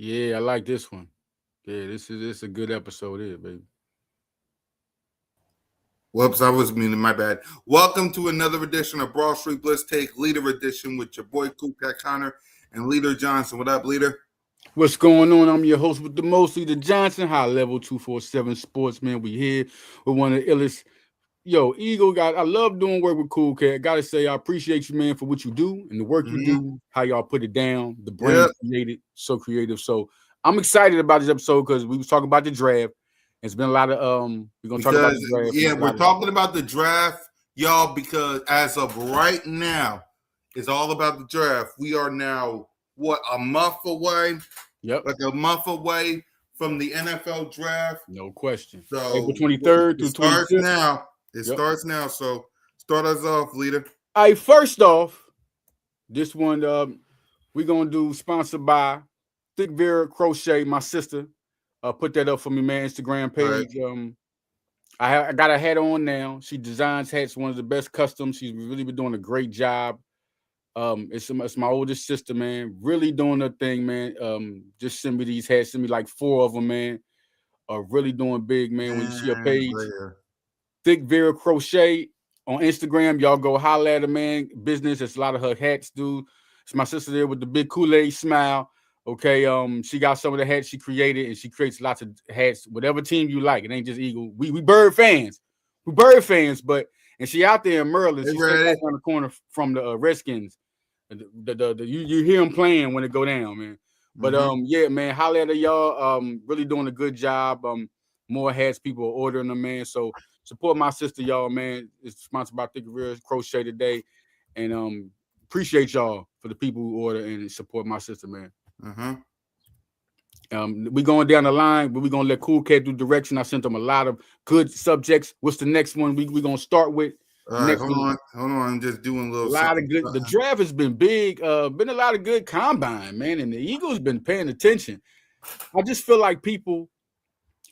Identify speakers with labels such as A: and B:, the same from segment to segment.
A: Yeah, I like this one. Yeah, this a good episode here, baby.
B: Whoops, I was meaning my bad. Welcome to another edition of Broad Street Blitz Take Leader Edition with your boy Coolcat Connor and Leader Johnson. What up, Leader?
A: What's going on? I'm your host with the most, Leader Johnson, High Level 247 Sportsman. We here with one of the illest. Yo, Eagle got. I love doing work with Cool Cat. Gotta say, I appreciate you, man, for what you do and the work you do. How y'all put it down. The brain created, so creative. So I'm excited about this episode because we was talking about the draft. It's been a lot of we're gonna talk about the draft.
B: Yeah, we're talking about the draft, y'all, because as of right now, it's all about the draft. We are now a month away?
A: Yep.
B: Like a month away from the NFL draft.
A: No question.
B: So
A: April 23rd through 25th.
B: It starts now. So start us off, Leader.
A: All right, first off, this one we're gonna do sponsored by Thick Vera Crochet, my sister. Put that up for me, man. Instagram page. Right. I got a hat on now. She designs hats, one of the best customs. She's really been doing a great job. It's my oldest sister, man. Really doing her thing, man. Just send me these hats. Send me like 4 of them, man. Really doing big, man. When you see her page, Thick Vera Crochet on Instagram, y'all go holler at her, man. Business. It's a lot of her hats, dude. It's my sister there with the big Kool-Aid smile. Okay, she got some of the hats she created, and she creates lots of hats, whatever team you like. It ain't just Eagle. We Bird fans. We Bird fans, and she out there in Maryland. She's right around the corner from the Redskins. You hear them playing when it go down, man. But yeah, man, holler at y'all. Really doing a good job. More hats, people are ordering them, man. So support my sister, y'all, man. It's sponsored by Thick Vera Crochet today, and appreciate y'all for the people who order and support my sister, man. We going down the line, but we're gonna let Cool Cat do direction. I sent them a lot of good subjects. What's the next one we gonna start with?
B: Hold on. I'm just doing a little.
A: Lot of good. The draft has been big. Been a lot of good combine, man, and the Eagles been paying attention. I just feel like people.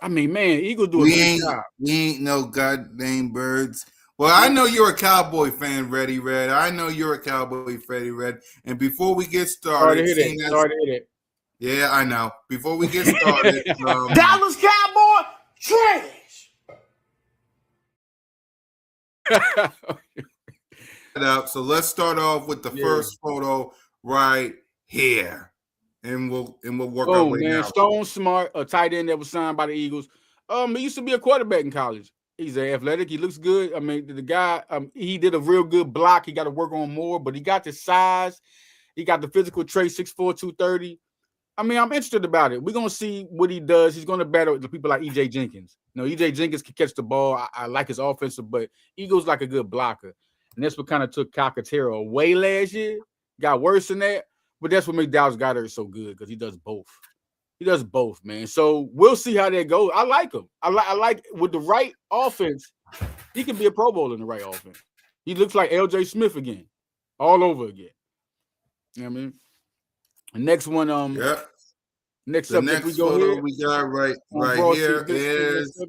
A: I mean, man, Eagles do a good job.
B: We ain't no goddamn birds. Well, I know you're a Cowboy fan, Reddy Red. I know you're a Cowboy Freddy Red. And before we get started, yeah, I know. Before we get started,
C: Dallas Cowboy trash.
B: So let's start off with the first photo right here, and we'll work our way down.
A: Stone Smart, a tight end that was signed by the Eagles. He used to be a quarterback in college. He's athletic. He looks good. I mean, the guy, he did a real good block. He got to work on more, but he got the size. He got the physical trait, 6'4", 230. I mean, I'm interested about it. We're going to see what he does. He's going to battle the people like E.J. Jenkins. You know, E.J. Jenkins can catch the ball. I like his offensive, but Eagles like a good blocker. And that's what kind of took Calcaterra away last year. Got worse than that. But that's what makes Dallas Goedert so good because he does both. He does both, man. So we'll see how that goes. I like him. I like with the right offense, he can be a Pro Bowler in the right offense. He looks like L.J. Smith again, all over again. You know what I mean? The next one, next subject we go here.
B: We got right here is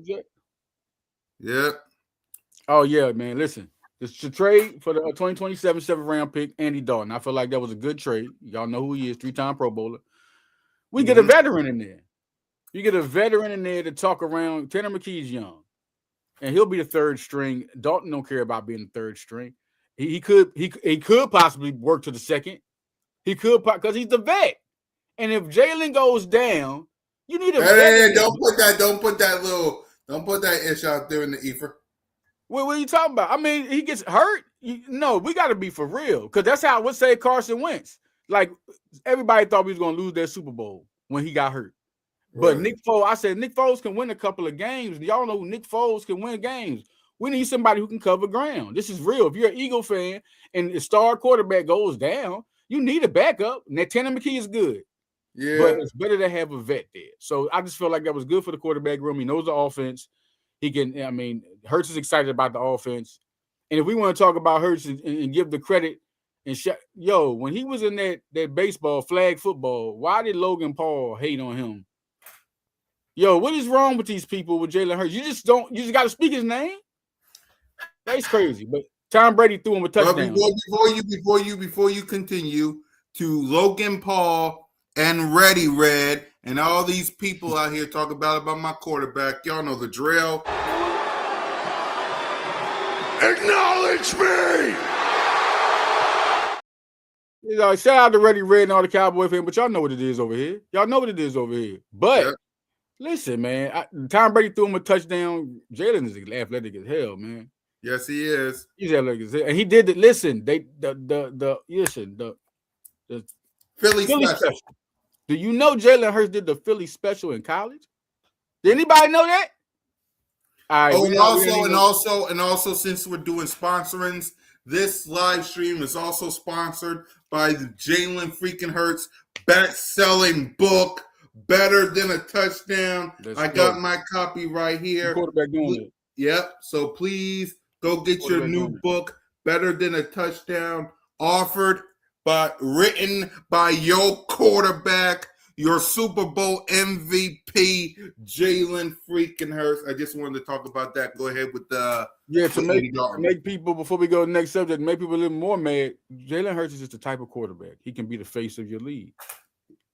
A: Oh yeah, man. Listen, it's a trade for the 2027 7th round pick, Andy Dalton. I feel like that was a good trade. Y'all know who he is, 3-time Pro Bowler. We get a veteran in there. You get a veteran in there to talk around. Tanner McKee's young, and he'll be the 3rd string. Dalton don't care about being the 3rd string. He could possibly work to the 2nd. He could because he's the vet. And if Jalen goes down, you need a vet.
B: Hey, don't put that ish out there in the ether.
A: What are you talking about? I mean, he gets hurt. No, we got to be for real because that's how I would say Carson Wentz. Like everybody thought we was gonna lose that Super Bowl when he got hurt. But Nick Foles, I said Nick Foles can win a couple of games. Y'all know Nick Foles can win games. We need somebody who can cover ground. This is real. If you're an Eagle fan and the star quarterback goes down, you need a backup. Now Tanner McKee is good.
B: Yeah.
A: But it's better to have a vet there. So I just feel like that was good for the quarterback room. He knows the offense. He can, I mean, Hurts is excited about the offense. And if we want to talk about Hurts and give the credit, and when he was in that baseball flag football, why did Logan Paul hate on him? What is wrong with these people with Jalen Hurts? You just got to speak his name. That's crazy. But Tom Brady threw him a touchdown.
B: Before you continue to Logan Paul and Reddy Red, And all these people out here talk about my quarterback. Y'all know the drill. Acknowledge me!
A: You know, shout out to Ready Red and all the Cowboy fans, but y'all know what it is over here. Y'all know what it is over here. But listen, man, Tom Brady threw him a touchdown. Jalen is athletic as hell, man.
B: Yes, he is.
A: He's athletic as hell. And he did it. Listen, the
B: Philly special.
A: Do you know Jalen Hurts did the Philly special in college? Did anybody know that?
B: All right, and also, since we're doing sponsorings, this live stream is also sponsored by the Jalen freaking Hurts best-selling book, Better Than a Touchdown. I got my copy right here.
A: Quarterback doing it.
B: Yep. So please go get your new book, Better Than a Touchdown, written by your quarterback, your Super Bowl MVP, Jalen freaking Hurts. I just wanted to talk about that. Go ahead with the
A: to make people, before we go to the next subject, make people a little more mad. Jalen Hurts is just the type of quarterback. He can be the face of your league.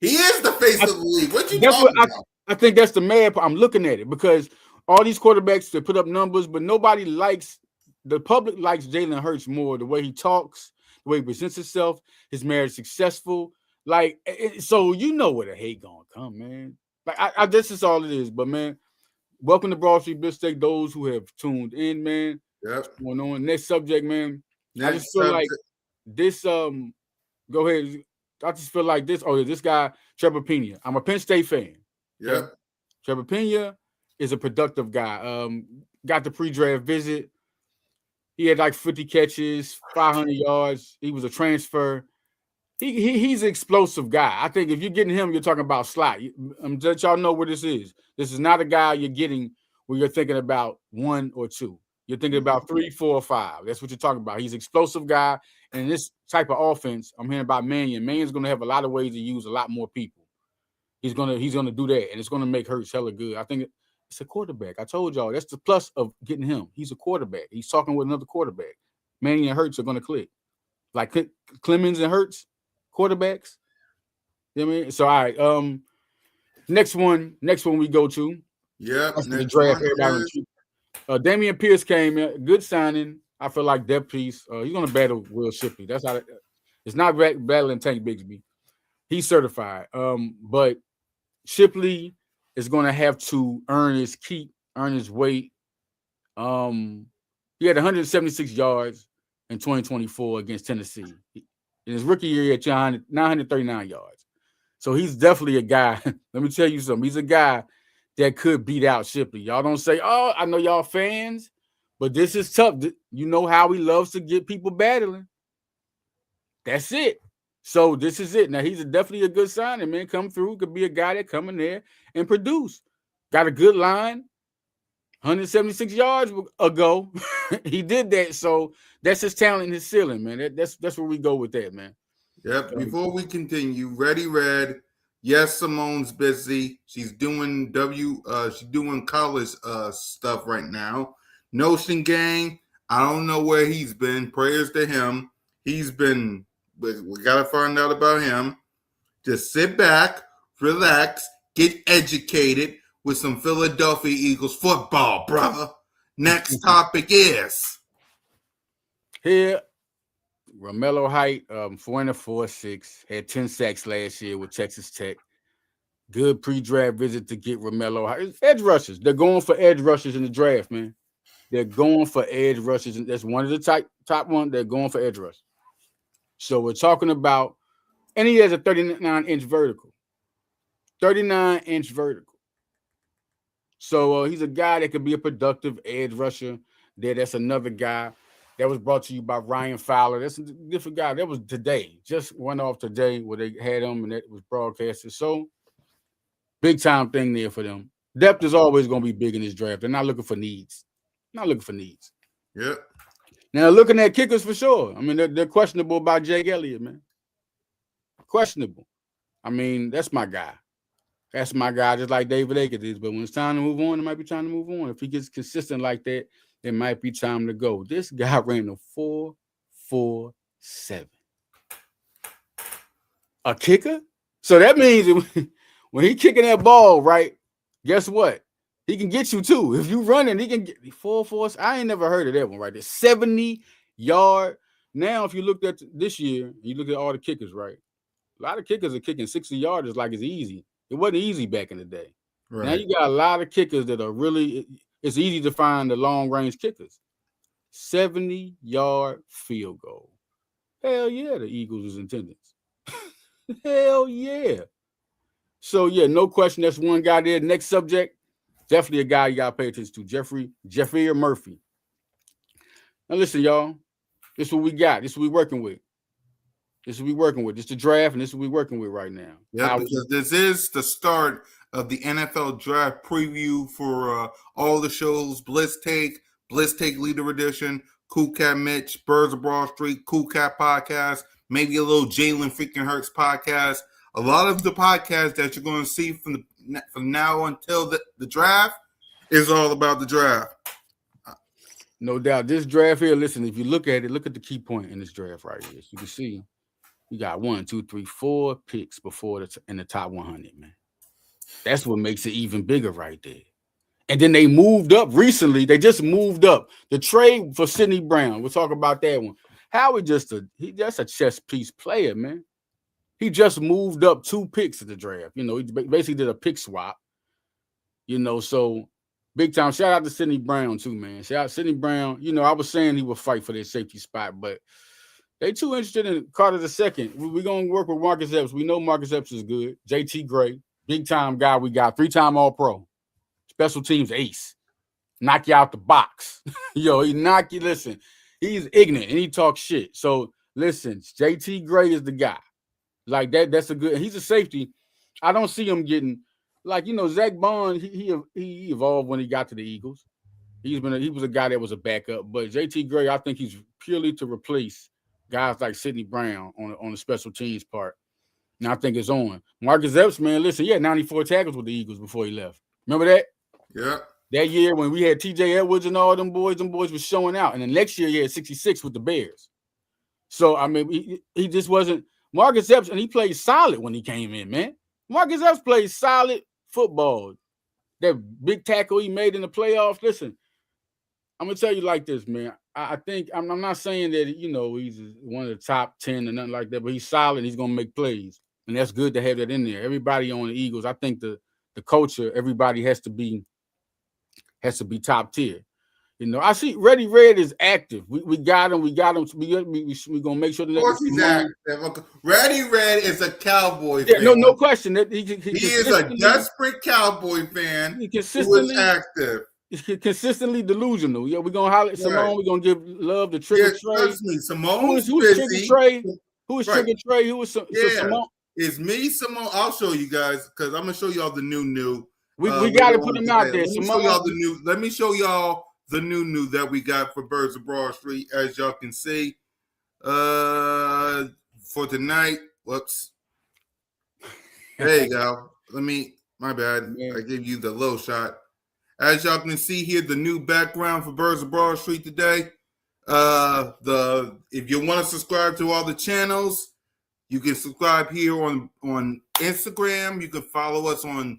B: He is the face of the league. What you talking about?
A: I think that's the mad part. I'm looking at it because all these quarterbacks that put up numbers, but the public likes Jalen Hurts more. The way he talks, the way he presents himself, his marriage successful. So you know where the hate gonna come, man. This is all it is. But man, welcome to Broad Street Blitz. Those who have tuned in, man.
B: Yep.
A: What's going on? Next subject, man. I just feel like this. Go ahead. I just feel like this. Oh, this guy, Trevor Pena. I'm a Penn State fan.
B: Yeah.
A: Okay? Trevor Pena is a productive guy. Got the pre-draft visit. He had like 50 catches, 500 yards. He was a transfer. He's an explosive guy. I think if you're getting him, you're talking about slot. Let y'all know what this is. This is not a guy you're getting where you're thinking about 1 or 2. You're thinking about 3, 4, or 5. That's what you're talking about. He's an explosive guy. And in this type of offense, I'm hearing about Mannion. Mannion's going to have a lot of ways to use a lot more people. He's gonna do that, and it's going to make Hurts hella good. I think it's a quarterback. I told y'all, that's the plus of getting him. He's a quarterback. He's talking with another quarterback. Mannion and Hurts are going to click. Like Clemens and Hurts, quarterbacks. You know what I mean? So, all right. Next one we go to.
B: Yeah.
A: The draft. Damian Pierce came in. Good signing. I feel like depth piece. He's going to battle Will Shipley. That's how it's not battling Tank Bigsby. He's certified. But Shipley is going to have to earn his keep, earn his weight. He had 176 yards in 2024 against Tennessee. In his rookie year, he had 939 yards. So he's definitely a guy. Let me tell you something. He's a guy that could beat out Shipley. Y'all don't say, oh, I know y'all fans, but this is tough. You know how he loves to get people battling. That's it. So this is it. Now, he's definitely a good signing, man. Come through. Could be a guy that come in there and produce. Got a good line. 176 yards ago. He did that. So that's his talent and his ceiling, man. That's where we go with that, man.
B: Yep. Before we continue, Ready Red. Yes, Simone's busy. She's doing college stuff right now. Notion Gang. I don't know where he's been. Prayers to him. He's been. But we got to find out about him. Just sit back, relax, get educated with some Philadelphia Eagles football, brother. Next topic is
A: here. Romello Height, 4.46, had 10 sacks last year with Texas Tech. Good pre-draft visit to get Romello Height. Edge rushers. They're going for edge rushers in the draft, man. They're going for edge rushers. And that's one of the top one. They're going for edge rushers. So we're talking about, and he has a 39-inch vertical. 39-inch vertical. So he's a guy that could be a productive edge rusher. That's another guy that was brought to you by Ryan Fowler. That's a different guy. That was today. Just went off today where they had him and that was broadcasted. So big time thing there for them. Depth is always going to be big in this draft. They're not looking for needs.
B: Yep.
A: Now, looking at kickers for sure. I mean, they're questionable about Jake Elliott, man. Questionable. I mean, that's my guy. That's my guy, just like David Akers is. But when it's time to move on, it might be time to move on. If he gets consistent like that, it might be time to go. This guy ran a 4.47. A kicker? So that means when he kicking that ball, right? Guess what? He can get you too. If you running, he can get full force. I ain't never heard of that one right there. 70-yard. Now, if you looked at this year, you look at all the kickers, right? A lot of kickers are kicking 60 yards like it's easy. It wasn't easy back in the day. Right. Now you got a lot of kickers that are really, it's easy to find the long range kickers. 70-yard field goal. Hell yeah, the Eagles was in attendance. Hell yeah. So yeah, no question. That's one guy there. Next subject, definitely a guy you gotta pay attention to. Jeffrey Murphy. Now listen, y'all. This is what we got. This is what we working with. This is what we working with. This is the draft, and this is what we working with right now.
B: Yeah, because this is the start of the NFL draft preview for all the shows. Blitz Take Leader Edition, Cool Cat Mitch, Birds of Broad Street, Cool Cat Podcast, maybe a little Jalen freaking Hurts podcast. A lot of the podcasts that you're going to see from now until the draft is all about the draft.
A: No doubt. This draft here, listen, if you look at it, look at the key point in this draft right here. You can see you got 1, 2, 3, 4 picks before in the top 100, man. That's what makes it even bigger right there. And then they moved up recently. They just moved up. The trade for Sidney Brown. We'll talk about that one. Howard just a chess piece player, man. He just moved up 2 picks at the draft. You know, he basically did a pick swap. You know, so big time. Shout out to Sidney Brown too, man. Shout out Sidney Brown. You know, I was saying he would fight for their safety spot, but they too interested in Carter II. We're going to work with Marcus Epps. We know Marcus Epps is good. JT Gray, big time guy we got. 3-time All-Pro. Special teams ace. Knock you out the box. Yo, he knock you. Listen, he's ignorant and he talks shit. So listen, JT Gray is the guy. Like that's a good. He's a safety. I don't see him getting like, you know, Zach Bond. He evolved when he got to the Eagles. He was a guy that was a backup. But JT Gray, I think he's purely to replace guys like Sidney Brown on the special teams part. And I think it's on. Marcus Epps, man, listen, he had 94 tackles with the Eagles before he left. Remember that?
B: Yeah.
A: That year when we had TJ Edwards and all them boys were showing out. And then next year he had 66 with the Bears. So, I mean, he just wasn't Marcus Epps, and he played solid when he came in, man. Marcus Epps played solid football. That big tackle he made in the playoffs. Listen, I'm going to tell you like this, man. I think I'm not saying that, you know, he's one of the top 10 or nothing like that, but he's solid. He's going to make plays. And that's good to have that in there. Everybody on the Eagles, I think the culture, everybody has to be top tier. You know, I see Ready Red is active. We got him. We're going to make sure that.
B: Of course he's active. Ready Red is a Cowboy fan.
A: No question. That he
B: is a desperate Cowboy fan who is active.
A: Consistently delusional. Yeah, we're going to holler at Simone. We're going to give love to Trigger Trey.
B: Trust me, Simone
A: who's Trigger Trey? Who is Trigger Trey? Who is Simone?
B: It's me, Simone. I'll show you guys because I'm going to show y'all the new.
A: We got to put him out there.
B: Let me show y'all the new that we got for Birds of Broad Street, as y'all can see. For tonight, whoops. There you go. My bad. I gave you the low shot. As y'all can see here, the new background for Birds of Broad Street today. If you want to subscribe to all the channels, you can subscribe here on Instagram. You can follow us on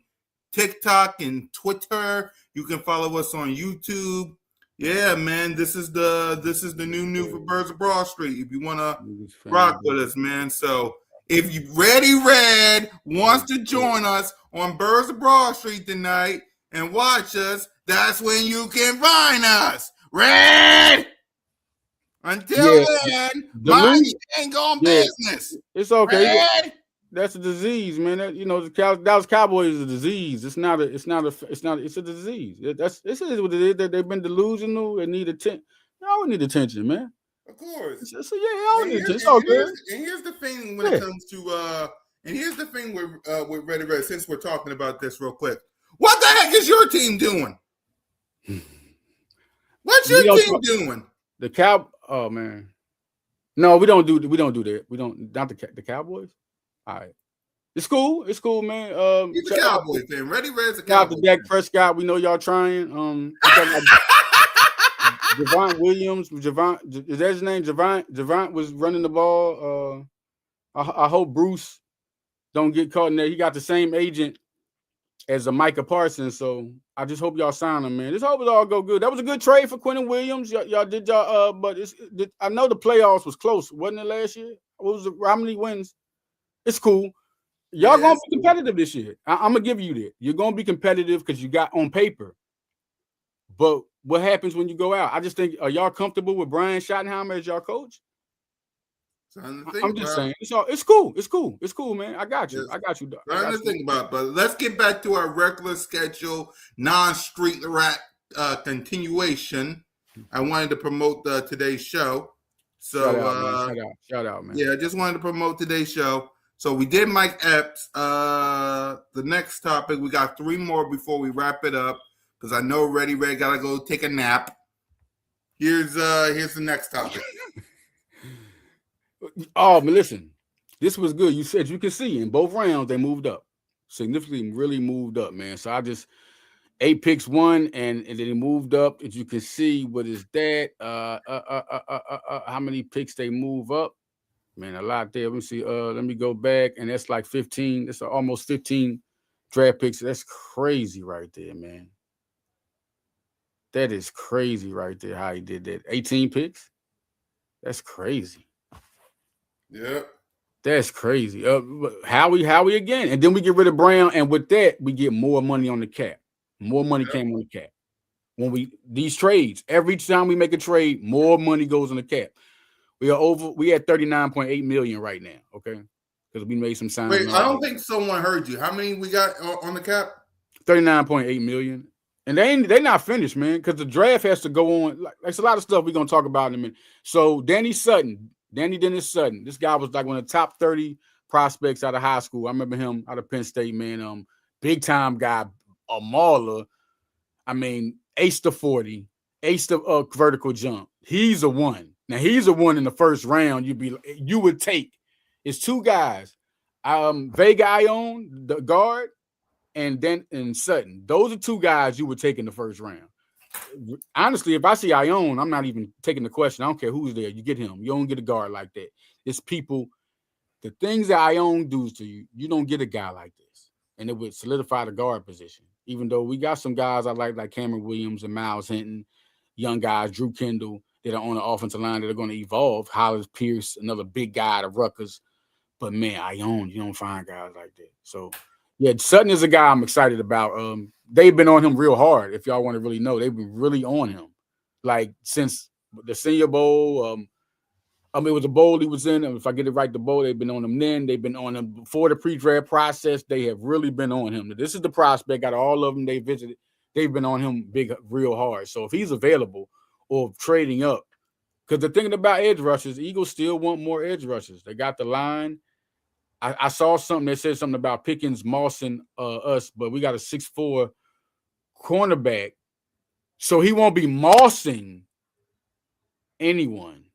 B: TikTok and Twitter. You can follow us on YouTube. Yeah, man, this is the new for Birds of Broad Street. If you want to rock with us, man. So if you Ready Red wants to join us on Birds of Broad Street tonight and watch us, that's when you can find us. Red! Until then, mine ain't going business.
A: It's okay.
B: Red!
A: That's a disease, man. The Dallas Cowboys is a disease. It's a disease. This is what it is. That they've been delusional. They need attention. Y'all need attention, man.
B: Of course.
A: So y'all need attention. It's all good.
B: And here's the thing when it comes to and here's the thing with Ready Red, since we're talking about this real quick. What the heck is your team doing? What's your team doing?
A: Oh man. No, we don't do that. We don't not the Cowboys. All right. It's cool, man.
B: He's a Cowboy fan. Ready Red's a Cowboy.
A: Shout out to Dak Prescott. We know y'all trying. Javon Williams. Is that his name? Javon was running the ball. I hope Bruce don't get caught in there. He got the same agent as a Micah Parsons. So I just hope y'all sign him, man. Just hope it all go good. That was a good trade for Quentin Williams. Y'all did y'all but I know the playoffs was close, wasn't it last year? What was how many wins? It's cool. Y'all gonna be competitive this year. I'm gonna give you that. You're gonna be competitive because you got on paper. But what happens when you go out? I just think, are y'all comfortable with Brian Schottenheimer as y'all coach? I'm just saying, it's cool. It's cool, man. I got you. I got you.
B: Trying to think about, but let's get back to our regular schedule, non-street rat continuation. I wanted to promote today's show. So
A: shout out, man.
B: Yeah, I just wanted to promote today's show. So we did Mike Epps. The next topic, we got 3 more before we wrap it up because I know Ready Red gotta go take a nap. Here's the next topic.
A: Oh, but listen, this was good. You said you can see in both rounds they moved up significantly, really moved up, man. So I just 8 picks won, and then they moved up. As you can see, what is that? How many picks they move up? Man, a lot there. Let me see. Let me go back, and that's like 15. That's almost 15 draft picks. That's crazy right there, man. That is crazy right there. How he did that. 18 picks. That's crazy.
B: Yeah,
A: that's crazy. Howie again, and then we get rid of Brown, and with that we get more money on the cap. More money came on the cap. When these trades, every time we make a trade, more money goes on the cap. We at 39.8 million right now. Okay, because we made some signings.
B: Wait, I don't think someone heard you. How many we got on the cap?
A: 39.8 million, and they not finished, man. Because the draft has to go on. Like, there's a lot of stuff we're gonna talk about in a minute. So Danny Dennis Sutton. This guy was like one of the top 30 prospects out of high school. I remember him out of Penn State, man. Big time guy, a mauler. I mean, ace to 40, ace to vertical jump. He's a one. Now he's a one in the first round. You would take. It's 2 guys. Vega Ione, the guard, and Sutton. Those are 2 guys you would take in the first round. Honestly, if I see Ione, I'm not even taking the question. I don't care who's there. You get him. You don't get a guard like that. It's people. The things that Ione does to you, you don't get a guy like this. And it would solidify the guard position. Even though we got some guys I like Cameron Williams and Miles Hinton, young guys, Drew Kendall, that are on the offensive line that are going to evolve. Hollis Pierce, another big guy out of Rutgers. But man, Ione, you don't find guys like that. So yeah, Sutton is a guy I'm excited about. They've been on him real hard. If y'all want to really know, they've been really on him, like since the Senior Bowl. It was a bowl he was in. If I get it right, the bowl, they've been on him then. They've been on him before the pre-draft process. They have really been on him. This is the prospect. Out of all of them they visited, they've been on him real hard. So if he's available or trading up, because the thing about edge rushers, the Eagles still want more edge rushers. They got the line. I saw something that said something about Pickens, Mawson, us, but we got a 6'4" cornerback. So he won't be mossing anyone.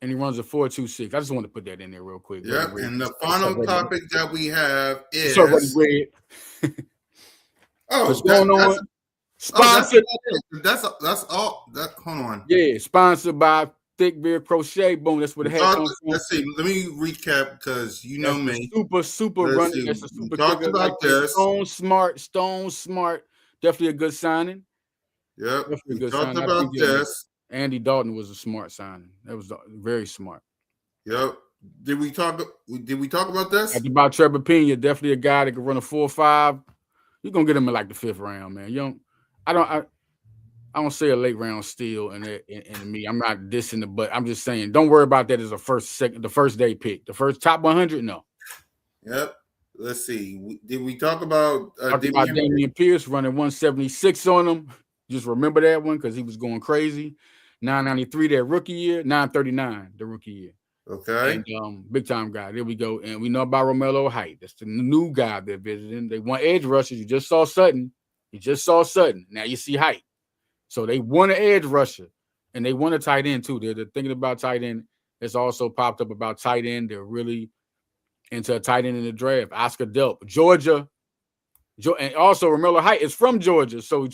A: And he runs a 4.26. I just want to put that in there real quick.
B: Yeah, and the final topic that we have is
A: what's going on? Sponsored.
B: That's all. Hold on.
A: Yeah, sponsored by Thick Beard Crochet. Boom. That's what the head comes from.
B: Let's see. Let me recap because you know me.
A: Super running. That's a super
B: talked about this.
A: Stone Smart. Definitely a good signing.
B: Yep. We talked about this.
A: Andy Dalton was a smart signing. That was very smart.
B: Yep. Did we talk about this?
A: Talked about Trevor Pena. Definitely a guy that can run a 4.5. You're gonna get him in like the 5th round, man. I don't say a late round steal in me. I'm not dissing it, but I'm just saying don't worry about that as the first day pick. The first top 100, no.
B: Yep. Let's see. Did we talk about
A: Damian Pierce running 176 on him? Just remember that one because he was going crazy. 993 that rookie year, 939 the rookie year.
B: Okay.
A: And big time guy. There we go. And we know about Romello Height. That's the new guy they're visiting. They want edge rushers. You just saw Sutton. Now you see Height. So they want an edge rusher. And they want a tight end too. They're thinking about tight end. It's also popped up about tight end. They're really into a tight end in the draft. Oscar Delp, Georgia. And also Romello Height is from Georgia. So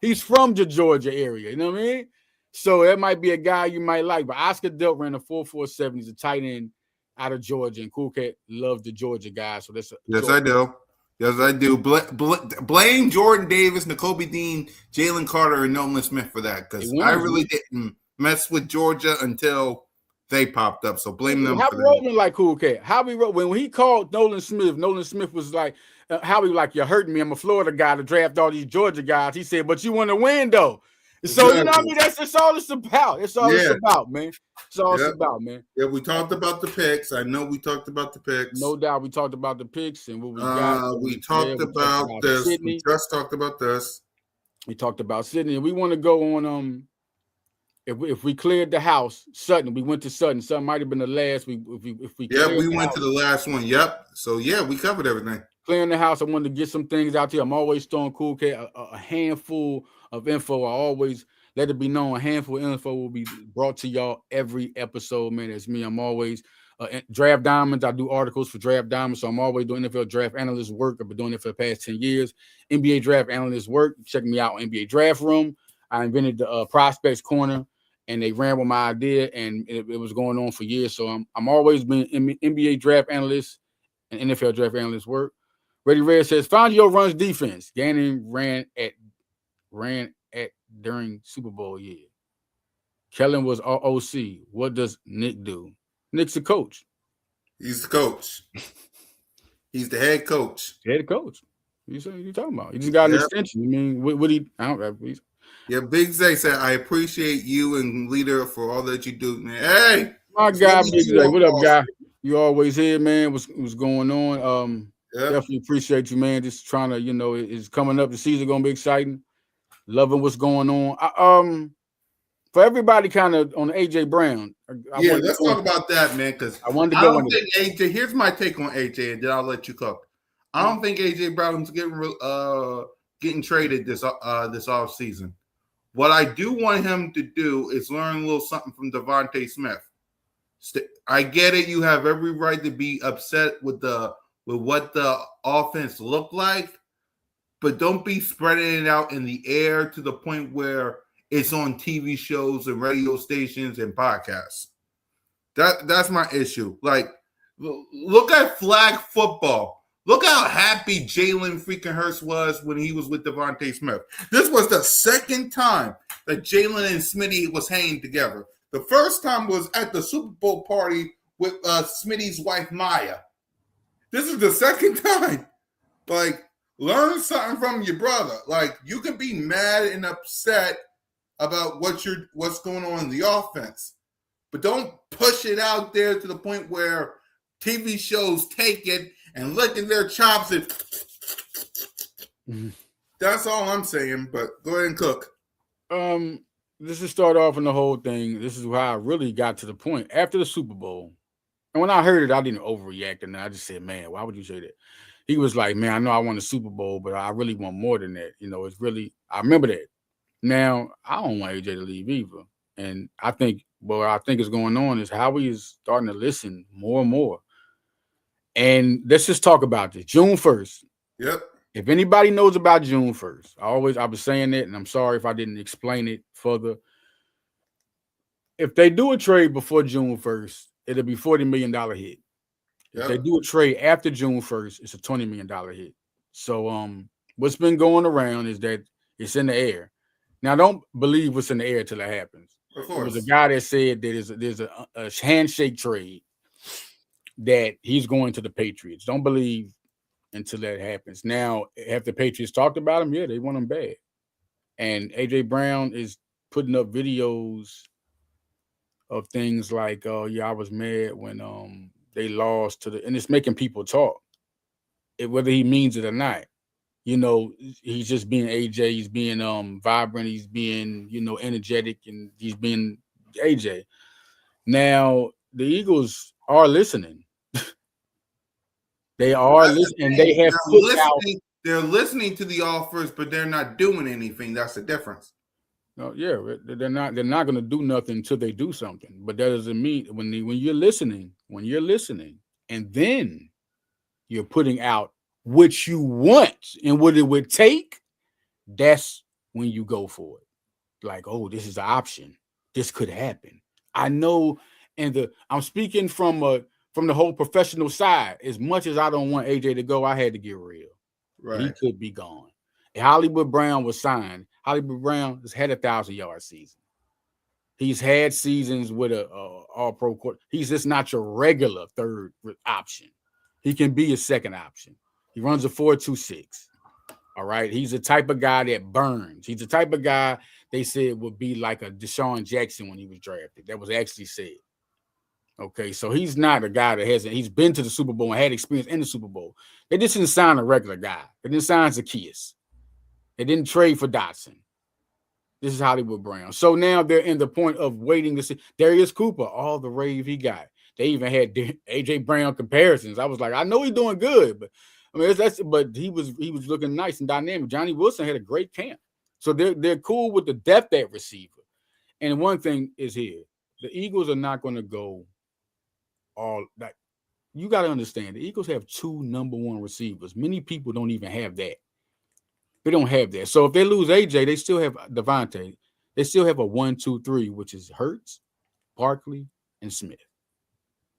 A: he's from the Georgia area. You know what I mean? So that might be a guy you might like. But Oscar Delp ran a 4.47. He's a tight end out of Georgia. And Cool Cat loves the Georgia guy. So that's
B: I do. Yes, I do. Blame Jordan Davis, Nakobe Dean, Jalen Carter, and Nolan Smith for that because I really didn't mess with Georgia until they popped up. So blame them for that.
A: Howie Roseman like cool cat. Howie when he called Nolan Smith was like, Howie like, you're hurting me. I'm a Florida guy to draft all these Georgia guys. He said, but you want to win though. So exactly. You know what I mean? That's all it's about. It's all it's about, man. It's all it's about, man.
B: Yeah, we talked about the picks. I know we talked about the picks.
A: No doubt, we talked about the picks and what we got.
B: We talked about this. Sydney. We just talked about this.
A: We talked about Sydney, and we want to go on. If we cleared the house, Sutton. We went to Sutton. Sutton might have been the last. We
B: went to the last one. Yep. So we covered everything.
A: Clearing the house. I wanted to get some things out here. I'm always throwing cool cat a handful of info. I always let it be known. A handful of info will be brought to y'all every episode, man. That's me. I'm always Draft Diamonds. I do articles for Draft Diamonds, so I'm always doing NFL draft analyst work. I've been doing it for the past 10 years. NBA draft analyst work. Check me out on NBA Draft Room. I invented the Prospects Corner, and they ran with my idea, and it was going on for years. So I'm always been NBA draft analyst and NFL draft analyst work. Ready Red says, find your runs defense. Gannon ran at during Super Bowl year. Kellen was OC. What does Nick do? Nick's the coach.
B: He's the coach. He's the head coach.
A: Head coach. You talking about? He just got an extension. I mean, what he? I don't know.
B: Yeah, Big Zay said, I appreciate you and leader for all that you do, man. Hey,
A: my guy, Big Zay. What up, guy? You always here, man. What's going on? Definitely appreciate you, man. Just trying to, it's coming up. The season gonna be exciting. Loving what's going on. For everybody, kind of on AJ Brown.
B: Let's talk about that, man. Because I don't think AJ. Here's my take on AJ, and then I'll let you cook. I don't think AJ Brown's getting traded this off season. What I do want him to do is learn a little something from Devontae Smith. I get it. You have every right to be upset with what the offense looked like, but don't be spreading it out in the air to the point where it's on TV shows and radio stations and podcasts. That's my issue. Like, look at flag football. Look how happy Jalen freaking Hurts was when he was with Devontae Smith. This was the second time that Jalen and Smitty was hanging together. The first time was at the Super Bowl party with Smitty's wife, Maya. This is the second time. Like, learn something from your brother. Like, you can be mad and upset about what's going on in the offense, but don't push it out there to the point where TV shows take it and look at their chops and that's all I'm saying. But go ahead and cook.
A: This is start off in the whole thing. This is how I really got to the point after the Super Bowl. And when I heard it, I didn't overreact, and I just said, "Man, why would you say that?" He was like, "Man, I know I won the Super Bowl, but I really want more than that." It's really. I remember that. Now I don't want AJ to leave either, and I think what I think is going on is Howie is starting to listen more and more. And let's just talk about this. June 1st.
B: Yep.
A: If anybody knows about June 1st, I was saying it, and I'm sorry if I didn't explain it further. If they do a trade before June 1st, it'll be $40 million hit. If they do a trade after June 1st, it's a $20 million hit. So what's been going around is that it's in the air. Now, don't believe what's in the air till it happens.
B: Of course.
A: There was a guy that said that there's a handshake trade that he's going to the Patriots. Don't believe until that happens. Now, have the Patriots talked about him? Yeah, they want him bad. And AJ Brown is putting up videos of things like, I was mad when they lost and it's making people talk. Whether he means it or not. He's just being AJ, he's being vibrant, he's being, energetic, and he's being AJ. Now, the Eagles are listening. They are listening. They have
B: they're listening to the offers, but they're not doing anything. That's the difference.
A: No, yeah, they're not going to do nothing until they do something. But that doesn't mean when you're listening, and then you're putting out what you want and what it would take, that's when you go for it. Like, oh, this is an option. This could happen. I know, and I'm speaking from the whole professional side. As much as I don't want AJ to go, I had to get real.
B: Right.
A: He could be gone. If Hollywood Brown was signed, Hollywood Brown has had a 1,000-yard season. He's had seasons with a all-pro court. He's just not your regular third option. He can be a second option. He runs a 4.26. All right. He's the type of guy that burns. He's the type of guy they said would be like a Deshaun Jackson when he was drafted. That was actually said. Okay, so he's not a guy that hasn't. He's been to the Super Bowl and had experience in the Super Bowl. They just didn't sign a regular guy. They didn't sign Zacchaeus. They didn't trade for Dotson. This is Hollywood Brown. So now they're in the point of waiting to see. Darius Cooper, all the rave he got. They even had AJ Brown comparisons. I was like, I know he's doing good, but I mean, but he was looking nice and dynamic. Johnny Wilson had a great camp, so they're cool with the depth at receiver. And one thing is here: the Eagles are not going to go all that. You got to understand, the Eagles have 2 number 1 receivers. Many people don't even have that. They don't have that. So if they lose AJ, they still have Devontae. They still have a 1, 2, 3, which is Hurts, Barkley, and Smith.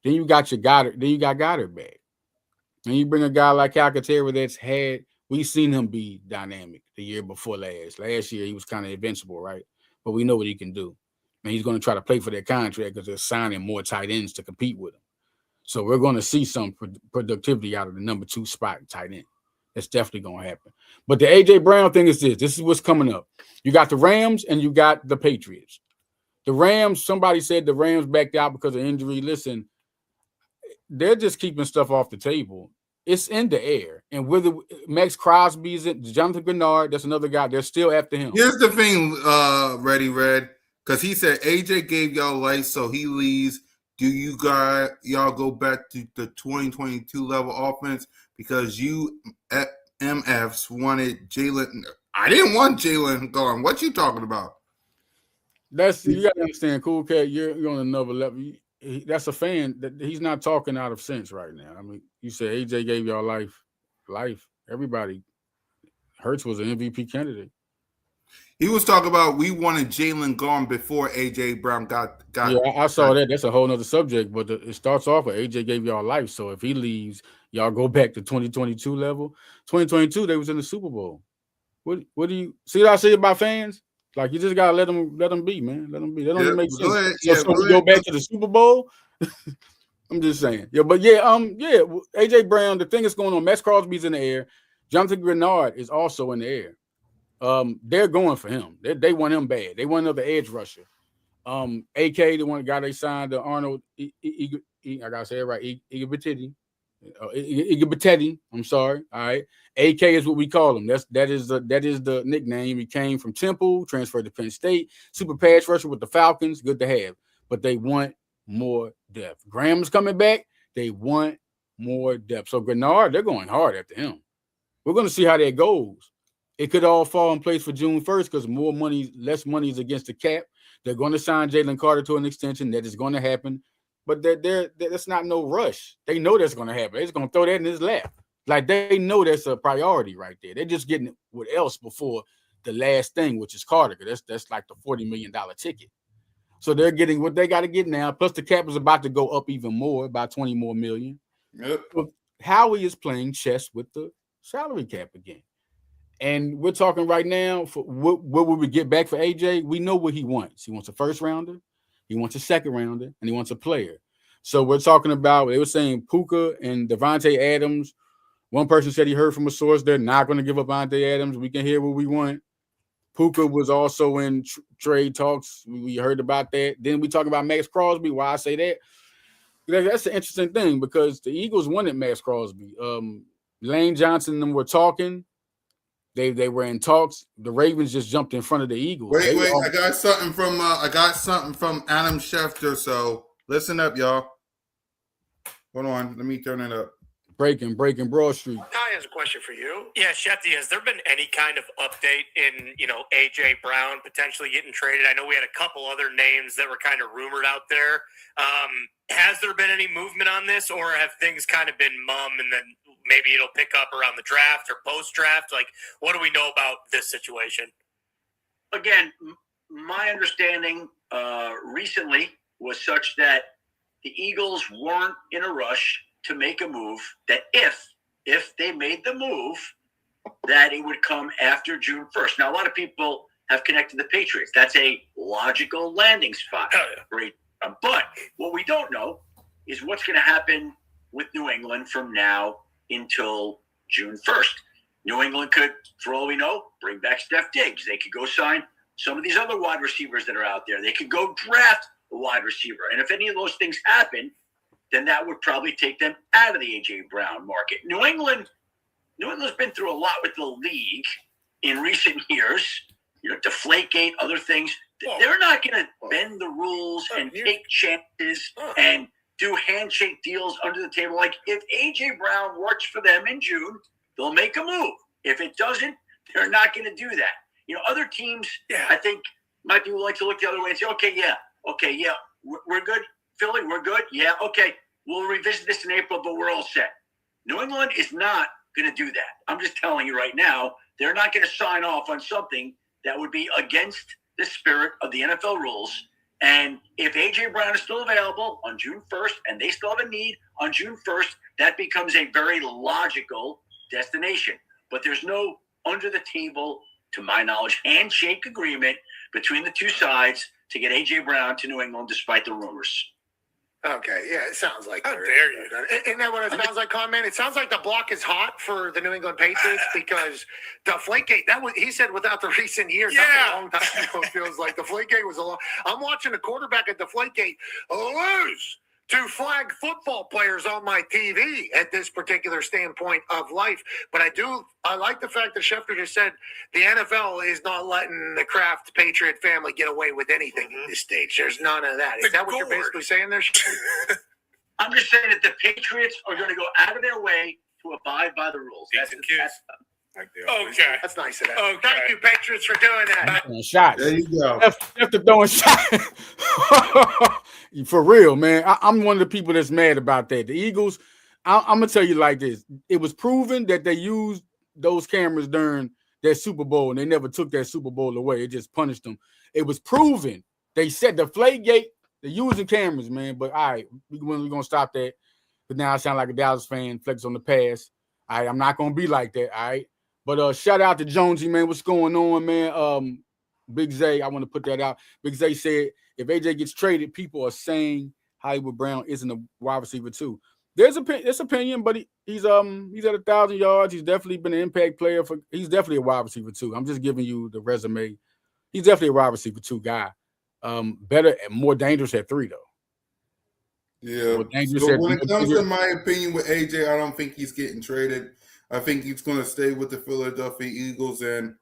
A: Then you got your Goddard. Then you got Goddard back. And you bring a guy like Calcaterra that's had. We've seen him be dynamic the year before last. Last year he was kind of invincible, right? But we know what he can do. And he's going to try to play for that contract because they're signing more tight ends to compete with him. So we're going to see some productivity out of the number 2 spot tight end. That's definitely going to happen. But the A.J. Brown thing is this. This is what's coming up. You got the Rams and you got the Patriots. The Rams, somebody said the Rams backed out because of injury. Listen, they're just keeping stuff off the table. It's in the air. And whether Max Crosby's it, Jonathan Grenard, that's another guy. They're still after him.
B: Here's the thing, Ready Red, because he said AJ gave y'all life, so he leaves. Do you y'all go back to the 2022 level offense because you MFs wanted Jalen? I didn't want Jalen going. What you talking about?
A: You got to understand, Cool Cat. You're on another level. That's a fan. That he's not talking out of sense right now. I mean, you said AJ gave y'all life. Everybody. Hurts was an MVP candidate.
B: He was talking about we wanted Jalen gone before AJ Brown got.
A: Yeah, I saw that. That's a whole nother subject. But it starts off with AJ gave y'all life. So if he leaves, y'all go back to 2022 level. 2022, they was in the Super Bowl. What do you see? What I say about fans? Like you just gotta let them be, man. Let them be. That don't even make sense. So we go back to the Super Bowl. I'm just saying. Yeah, but AJ Brown. The thing that's going on. Max Crosby's in the air. Jonathan Grenard is also in the air. They're going for him. They want him bad. They want another edge rusher. AK, the one guy they signed, the Arnold. I gotta say it right. Igabitetti. I'm sorry. All right. AK is what we call him. That is the nickname. He came from Temple, transferred to Penn State. Super pass rusher with the Falcons. Good to have. But they want more depth. Graham's coming back. They want more depth. So Grenard, they're going hard after him. We're going to see how that goes. It could all fall in place for June 1st because less money is against the cap. They're going to sign Jalen Carter to an extension. That is going to happen. But that's not no rush. They know that's going to happen. They're just going to throw that in his lap. Like they know that's a priority right there. They're just getting what else before the last thing, which is Carter. That's like the $40 million ticket. So they're getting what they got to get now. Plus the cap is about to go up even more, about 20 more million.
B: Yep.
A: So Howie is playing chess with the salary cap again. And we're talking right now for what would we get back for AJ? We know what he wants. He wants a first rounder, he wants a second rounder, and he wants a player. So we're talking about, they were saying Puka and Devontae Adams. One person said he heard from a source they're not going to give up Devontae Adams. We can hear what we want. Puka was also in trade talks. We heard about that. Then we talk about Max Crosby. Why I say that? That's an interesting thing because the Eagles wanted Max Crosby. Lane Johnson and them were talking. They were in talks. The Ravens just jumped in front of the Eagles.
B: Wait! I got something from Adam Schefter. So listen up, y'all. Hold on, let me turn it up.
A: Breaking Broad Street.
D: Ty has a question for you. Yeah, Shefty, has there been any kind of update in, AJ Brown potentially getting traded? I know we had a couple other names that were kind of rumored out there. Has there been any movement on this, or have things kind of been mum and then maybe it'll pick up around the draft or post-draft? Like, what do we know about this situation?
E: Again, my understanding recently was such that the Eagles weren't in a rush to make a move, that if they made the move, that it would come after June 1st. Now, a lot of people have connected the Patriots. That's a logical landing spot. Great. But what we don't know is what's going to happen with New England from now until June 1st. New England could, for all we know, bring back Steph Diggs. They could go sign some of these other wide receivers that are out there. They could go draft a wide receiver. And if any of those things happen, then that would probably take them out of the A.J. Brown market. New England's been through a lot with the league in recent years. Deflategate, other things. They're not going to bend the rules and take chances and do handshake deals under the table. Like, if A.J. Brown works for them in June, they'll make a move. If it doesn't, they're not going to do that. Other teams, I think, might be willing to look the other way and say, okay, we're good. Philly, we're good. Yeah, okay, we'll revisit this in April, but we're all set. New England is not going to do that. I'm just telling you right now, they're not going to sign off on something that would be against the spirit of the NFL rules. And if A.J. Brown is still available on June 1st and they still have a need on June 1st, that becomes a very logical destination. But there's no under-the-table, to my knowledge, handshake agreement between the two sides to get A.J. Brown to New England despite the rumors.
F: Okay, yeah, it sounds like.
D: How dare you?
F: Isn't that what it sounds like, Con Man? It sounds like the block is hot for the New England Patriots because Deflategate, he said without the recent years, that's a long time ago, it feels like. Deflategate was a long. I'm watching a quarterback at Deflategate lose to flag football players on my TV at this particular standpoint of life. But I like the fact that Schefter just said the NFL is not letting the Kraft Patriot family get away with anything at this stage. There's none of that. Is that what you're basically saying there, Schefter?
E: I'm just saying that the Patriots are going to go out of their way to abide by the rules.
D: Okay.
F: That's nice of that.
D: Okay.
F: Thank you, Patriots, for doing that.
A: Shots.
B: There you go.
A: After throwing shots. For real, man. I'm one of the people that's mad about that. The Eagles, I'm going to tell you like this. It was proven that they used those cameras during their Super Bowl, and they never took that Super Bowl away. It just punished them. It was proven. They said the Deflategate, they're using cameras, man. But, all right, we're going to stop that. But now I sound like a Dallas fan, flex on the pass. All right, I'm not going to be like that, all right? But shout out to Jonesy, man. What's going on, man? Big Zay, I want to put that out. Big Zay said, if AJ gets traded, people are saying Hollywood Brown isn't a wide receiver too. There's opinion, but he's at 1,000 yards. He's definitely been an impact player. He's definitely a wide receiver too. I'm just giving you the resume. He's definitely a wide receiver two guy. Better and more dangerous at 3 though.
B: Yeah. So when it comes to my opinion with AJ, I don't think he's getting traded. I think he's going to stay with the Philadelphia Eagles, and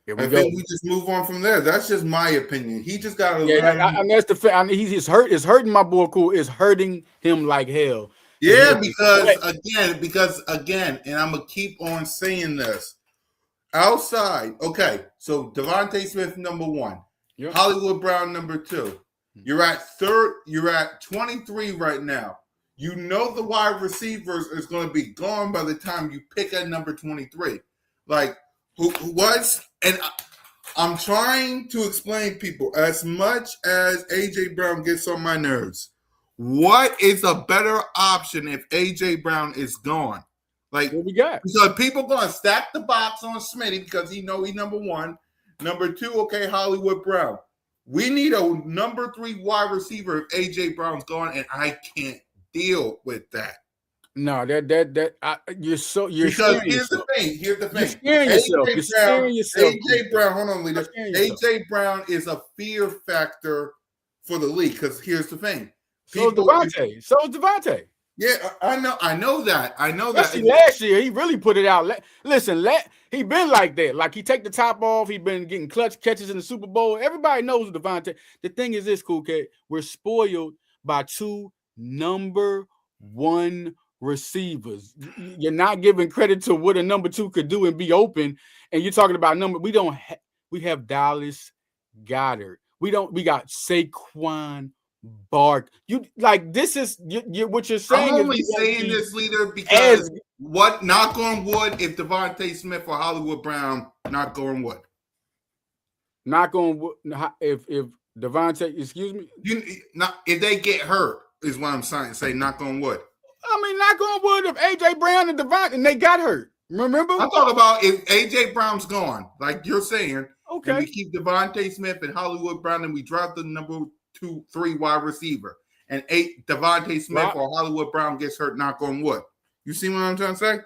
B: I think we just move on from there. That's just my opinion. He just got to
A: that's the fact. I mean, he's hurt. It's hurting my boy. Cool. It's hurting him like hell.
B: Yeah, because again, and I'm gonna keep on saying this. Outside, okay. So Devontae Smith, number 1. Yep. Hollywood Brown, number 2. You're at 23 right now. You know the wide receivers is going to be gone by the time you pick at number 23. Like, who was? And I'm trying to explain people, as much as A.J. Brown gets on my nerves, what is a better option if A.J. Brown is gone? Like,
A: what we got?
B: So people going to stack the box on Smitty because he's number 1. Number 2, okay, Hollywood Brown. We need a number 3 wide receiver if A.J. Brown's gone, and I can't deal with that.
A: No, you're because
B: here's the thing.
A: You're scaring yourself.
B: AJ Brown, hold on, leader. AJ Brown is a fear factor for the league because here's the thing.
A: So is Devontae.
B: Yeah, I know that.
A: Especially last year, he really put it out. Listen, he been like that. Like, he take the top off. He been getting clutch catches in the Super Bowl. Everybody knows Devontae. The thing is this, Cool Cat. We're spoiled by 2 number 1 receivers. You're not giving credit to what a number 2 could do and be open. And you're talking about we have Dallas Goedert. We got Saquon Bark. This is what you're saying.
B: I'm only saying this, leader, because knock on wood, if Devontae Smith or Hollywood Brown, knock on wood.
A: Knock on wood. If Devontae, excuse me,
B: if they get hurt, is what I'm saying. Say knock on wood.
A: I mean, knock on wood if AJ Brown and Devontae and they got hurt. Remember?
B: I'm talking about if AJ Brown's gone, like you're saying,
A: okay,
B: and we keep Devontae Smith and Hollywood Brown, and we drop the number 2, 3 wide receiver, and 8 Devontae Smith or Hollywood Brown gets hurt. Knock on wood. You see what I'm trying to say?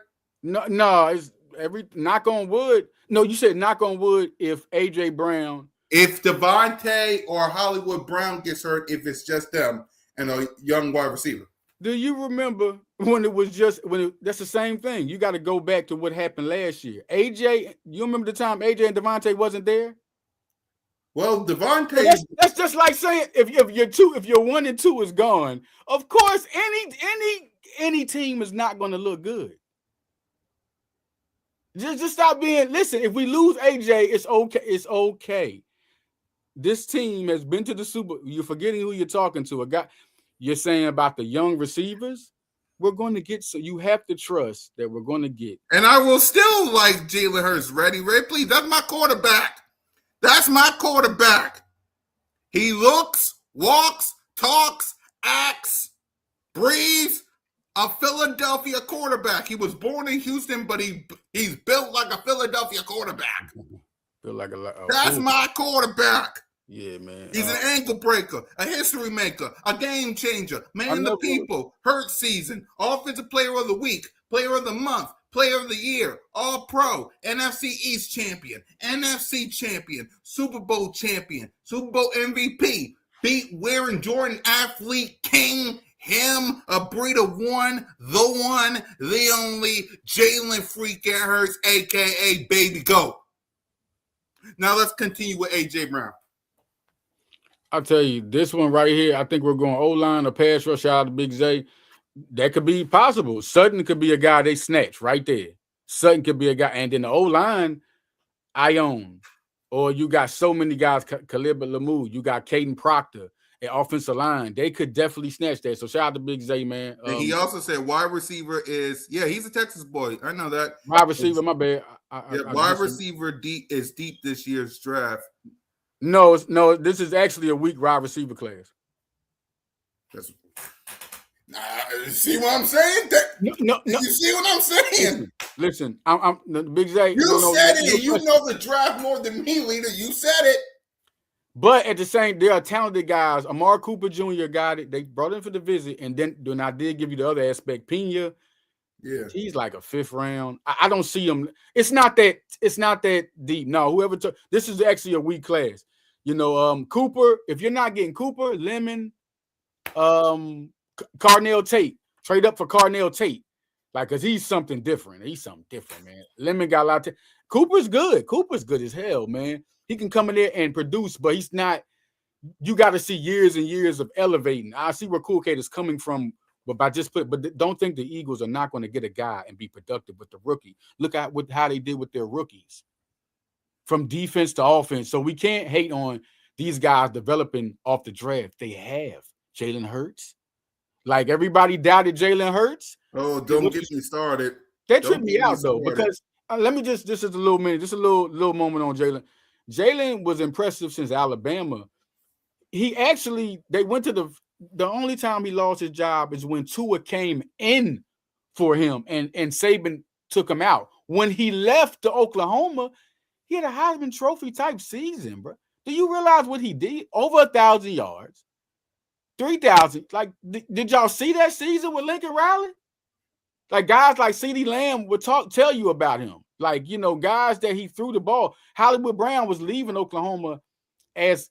A: No, it's every knock on wood. No, you said knock on wood if AJ Brown.
B: If Devontae or Hollywood Brown gets hurt, if it's just them and a young wide receiver.
A: Do you remember when it was just that's the same thing? You got to go back to what happened last year. AJ, you remember the time AJ and Devontae wasn't there?
B: Well, Devontae,
A: that's just like saying if you're 1 and 2 is gone, of course any team is not going to look good. Just stop being. Listen, if we lose AJ, it's okay. It's okay. This team has been to the Super. You're forgetting who you're talking to. A guy. You're saying about the young receivers. We're going to get. So you have to trust that we're going to get.
B: And I will still like Jalen Hurts. Ready, please. That's my quarterback. That's my quarterback. He looks, walks, talks, acts, breathes. A Philadelphia quarterback. He was born in Houston, but he's built like a Philadelphia quarterback. That's my quarterback.
A: Yeah, man.
B: He's an ankle breaker, a history maker, a game changer, man of the people, hurt season, offensive player of the week, player of the month, player of the year, all pro, NFC East champion, NFC champion, Super Bowl champion, Super Bowl MVP, beat wearing Jordan athlete king. Him, a breed of one, the only, Jalen freaking Hurts, a.k.a. Baby Goat. Now let's continue with A.J. Brown.
A: I'll tell you, this one right here, I think we're going O-line or pass rush out of Big Zay. That could be possible. Sutton could be a guy they snatch right there. Sutton could be a guy. And then the O-line, I own. Or you got so many guys, Khalib Lamoud. You got Caden Proctor. Offensive line, they could definitely snatch that. So shout out to Big Zay, man.
B: And he also said wide receiver is he's a Texas boy. I know that.
A: Wide receiver, my bad.
B: Wide receiver deep this year's draft.
A: No, this is actually a weak wide receiver class.
B: See what I'm saying? No. You see what I'm saying?
A: Listen, I'm Big Zay.
B: You said it. You know the draft more than me, leader. You said it.
A: But at the same, there are talented guys. Amari Cooper Jr. got it. They brought him for the visit, and then I did give you the other aspect. Pena, he's like a 5th round. I don't see him. It's not that deep. No, whoever took this is actually a weak class. You know, Cooper. If you're not getting Cooper, Lemon, Carnell Tate, trade up for Carnell Tate, like because he's something different. He's something different, man. Lemon got a lot. Cooper's good. Cooper's good as hell, man. He can come in there and produce, but he's not. You got to see years and years of elevating. I see where Cool Kate is coming from, but don't think the Eagles are not going to get a guy and be productive with the rookie. Look at how they did with their rookies, from defense to offense. So we can't hate on these guys developing off the draft. They have Jalen Hurts. Like everybody doubted Jalen Hurts.
B: Oh, don't get me started.
A: That tripped me out though, because let me just a little minute, just a little moment on Jalen. Jalen was impressive since Alabama. They went to the only time he lost his job is when Tua came in for him and Saban took him out. When he left to Oklahoma, he had a Heisman Trophy type season, bro. Do you realize what he did? Over 1,000 yards, 3,000. Like, did y'all see that season with Lincoln Riley? Like guys like CeeDee Lamb would tell you about him. Like, you know, guys that he threw the ball. Hollywood Brown was leaving Oklahoma as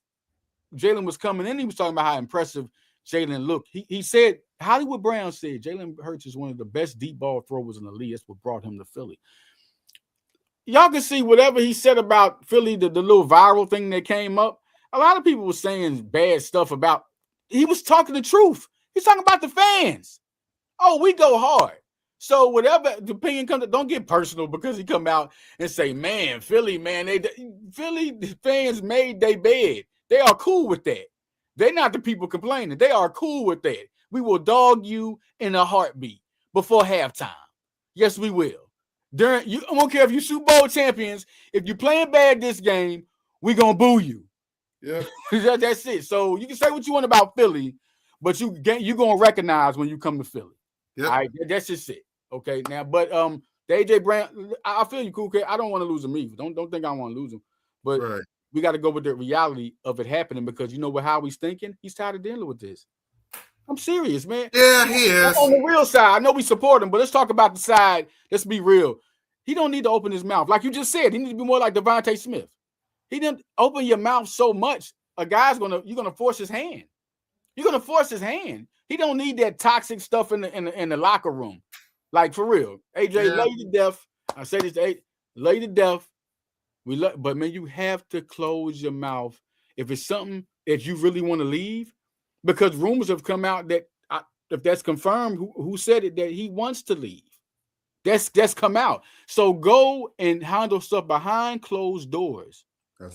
A: Jalen was coming in. He was talking about how impressive Jalen looked. He said, Hollywood Brown said, Jalen Hurts is one of the best deep ball throwers in the league. That's what brought him to Philly. Y'all can see whatever he said about Philly, the little viral thing that came up. A lot of people were saying bad stuff about. He was talking the truth. He's talking about the fans. Oh, we go hard. So whatever the opinion comes, don't get personal because he come out and say, man, Philly, man, Philly fans made their bed. They are cool with that. They're not the people complaining. They are cool with that. We will dog you in a heartbeat before halftime. Yes, we will. I don't care if you Super Bowl champions. If you're playing bad this game, we're going to boo you.
B: Yeah.
A: That's it. So you can say what you want about Philly, but you're going to recognize when you come to Philly.
B: Yep.
A: All right, that's just it. Okay, now, but The AJ Brown, I feel you, cool kid. I don't want to lose him either. Don't think I want to lose him. But we got to go with the reality of it happening because you know what Howie's thinking? He's tired of dealing with this. I'm serious, man.
B: Yeah, he is.
A: On the real side, I know we support him, but let's talk about the side. Let's be real. He don't need to open his mouth. Like you just said, he needs to be more like Devontae Smith. He didn't open your mouth so much. You're gonna force his hand. You're gonna force his hand. He don't need that toxic stuff in the locker room. Like for real. AJ, lay to death. I say this to AJ, lay to death. But man, you have to close your mouth if it's something that you really want to leave, because rumors have come out that if that's confirmed, who said it, that he wants to leave. That's come out. So go and handle stuff behind closed doors.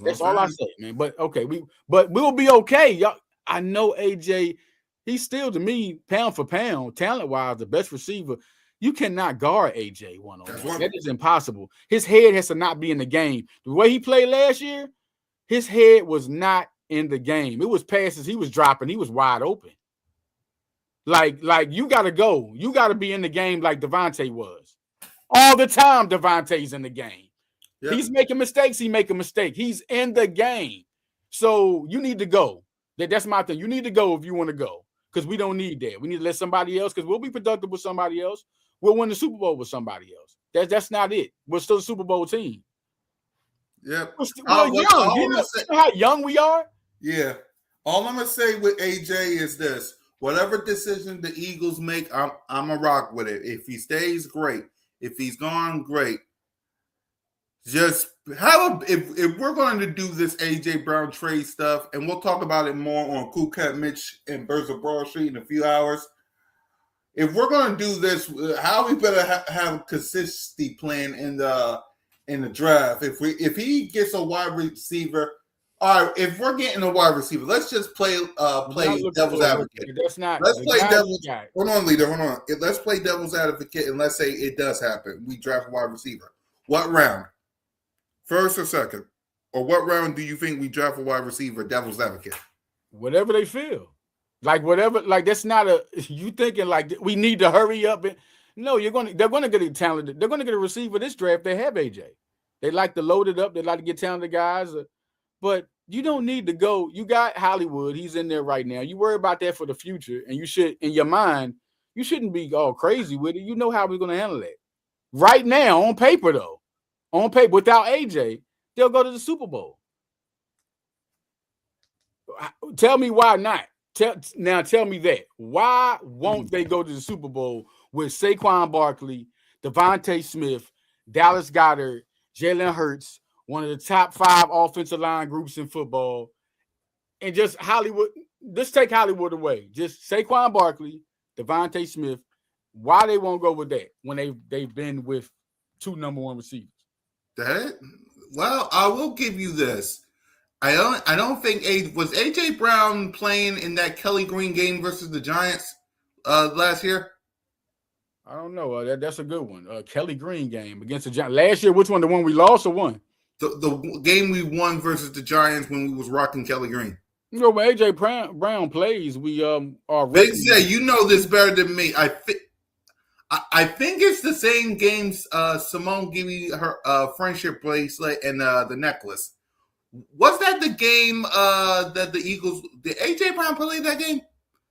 A: That's all I say, man. But okay, we'll be okay. Y'all, I know AJ, he's still to me, pound for pound, talent-wise, the best receiver. You cannot guard AJ one-on-one. That is impossible. His head has to not be in the game. The way he played last year, his head was not in the game. It was passes he was dropping. He was wide open. Like you got to go. You got to be in the game like Devontae was. All the time Devontae's in the game. Yep. He's making mistakes. He make a mistake. He's in the game. So you need to go. That's my thing. You need to go if you want to go, because we don't need that. We need to let somebody else, because we'll be productive with somebody else. We'll win the Super Bowl with somebody else. That's not it. We're still a Super Bowl team.
B: Yep.
A: We're young. You know how young we are?
B: Yeah. All I'm going to say with AJ is this. Whatever decision the Eagles make, I'm a rock with it. If he stays, great. If he's gone, great. Just if we're going to do this AJ Brown trade stuff, and we'll talk about it more on Cool Cat Mitch and Birds of Broad Street in a few hours. If we're going to do this, how we better have a consistency plan in the draft. If he gets a wide receiver, all right. If we're getting a wide receiver, let's just play devil's advocate.
A: That's not.
B: Let's play devil's. Hold on, leader. Hold on. Let's play devil's advocate, and let's say it does happen. We draft a wide receiver. What round? First or second? Or what round do you think we draft a wide receiver, devil's advocate?
A: Whatever they feel. Like whatever, like that's not you thinking like we need to hurry up. No, they're gonna get a talented. They're gonna get a receiver this draft. They have AJ. They like to load it up. They like to get talented guys. But you don't need to go. You got Hollywood. He's in there right now. You worry about that for the future. And you should, in your mind, you shouldn't be all crazy with it. You know how we're gonna handle it. Right now, on paper though. On paper, without AJ, they'll go to the Super Bowl. Tell me why not. Tell me that. Why won't they go to the Super Bowl with Saquon Barkley, Devontae Smith, Dallas Goedert, Jalen Hurts, one of the top 5 offensive line groups in football, and just Hollywood? Let's take Hollywood away. Just Saquon Barkley, Devontae Smith. Why they won't go with that when they've been with 2 number 1 receivers?
B: Well, I will give you this. I don't think was AJ Brown playing in that Kelly Green game versus the Giants last year?
A: I don't know. That's a good one. Kelly Green game against the Giants last year. Which one? The one we lost or won?
B: The game we won versus the Giants when we was rocking Kelly Green.
A: You know, when AJ Brown plays, we are.
B: Big say, you know this better than me. I think it's the same games Simone gave me her friendship bracelet and the necklace. Was that the game that the Eagles – did A.J. Brown play that game?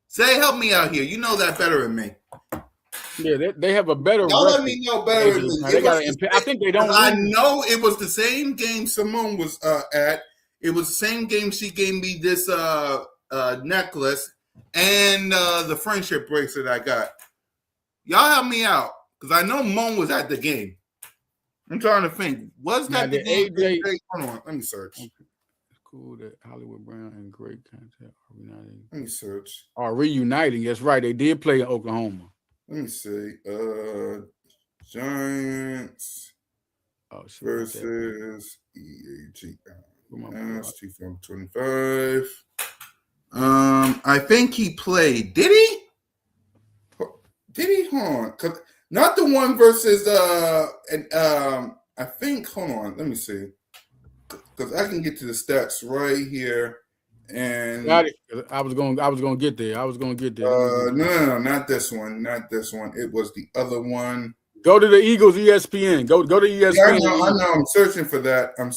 B: Say, help me out here. You know that better than me.
A: Yeah, they have a better
B: Y'all let me know better than me.
A: I think they don't.
B: I know it was the same game Simone was at. It was the same game she gave me this necklace and the friendship bracelet I got. Y'all help me out, because I know Mon was at the game. I'm trying to think. Was that the game? AJ, hold on, let me search. Okay.
A: It's cool that Hollywood Brown and great contact are reuniting.
B: Let me search.
A: Are reuniting. That's right. They did play in Oklahoma.
B: Let me see. Giants versus EAG. That's 2025. I think he played. Did he? Did he? Hold on. Not the one versus I think, hold on, let me see. Because I can get to the stats right here. And
A: got it. I was going to get there.
B: No, not this one. Not this one. It was the other one.
A: Go to the Eagles ESPN. Go to ESPN.
B: Yeah, I know. I'm searching for that. I'm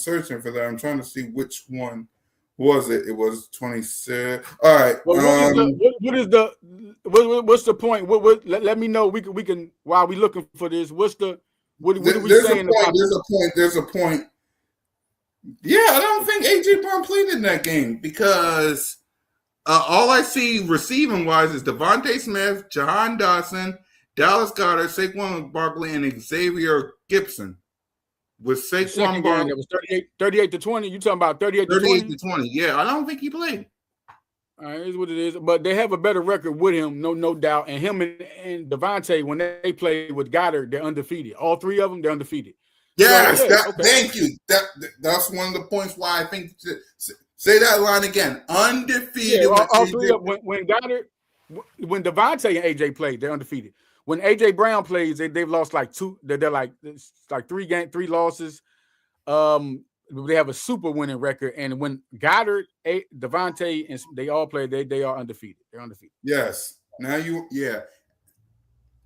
B: trying to see which one was it. It was 26. All right.
A: Well, what's the point? Let me know. We can while we looking for this. What are we saying about?
B: There's a point. Yeah, I don't think AJ Brown played in that game because all I see receiving wise is Devontae Smith, Jahan Dotson, Dallas Goedert, Saquon Barkley, and Xavier Gibson. With Saquon Barkley,
A: it was 38-20. You talking about
B: 38-20? Yeah, I don't think he played.
A: All right, is what it is. But they have a better record with him, no doubt. And him and Devontae, when they play with Goddard, they're undefeated. All three of them, they're undefeated.
B: Yes, thank you. That's one of the points why I think. Say that line again. Undefeated.
A: Yeah, all three of them. When Devontae and AJ played, they're undefeated. When AJ Brown plays, they've lost like two. They're like three losses. They have a super winning record. And when Goddard, Devontae, and they all play, they are undefeated. They're undefeated.
B: Yes. Now
A: Yeah,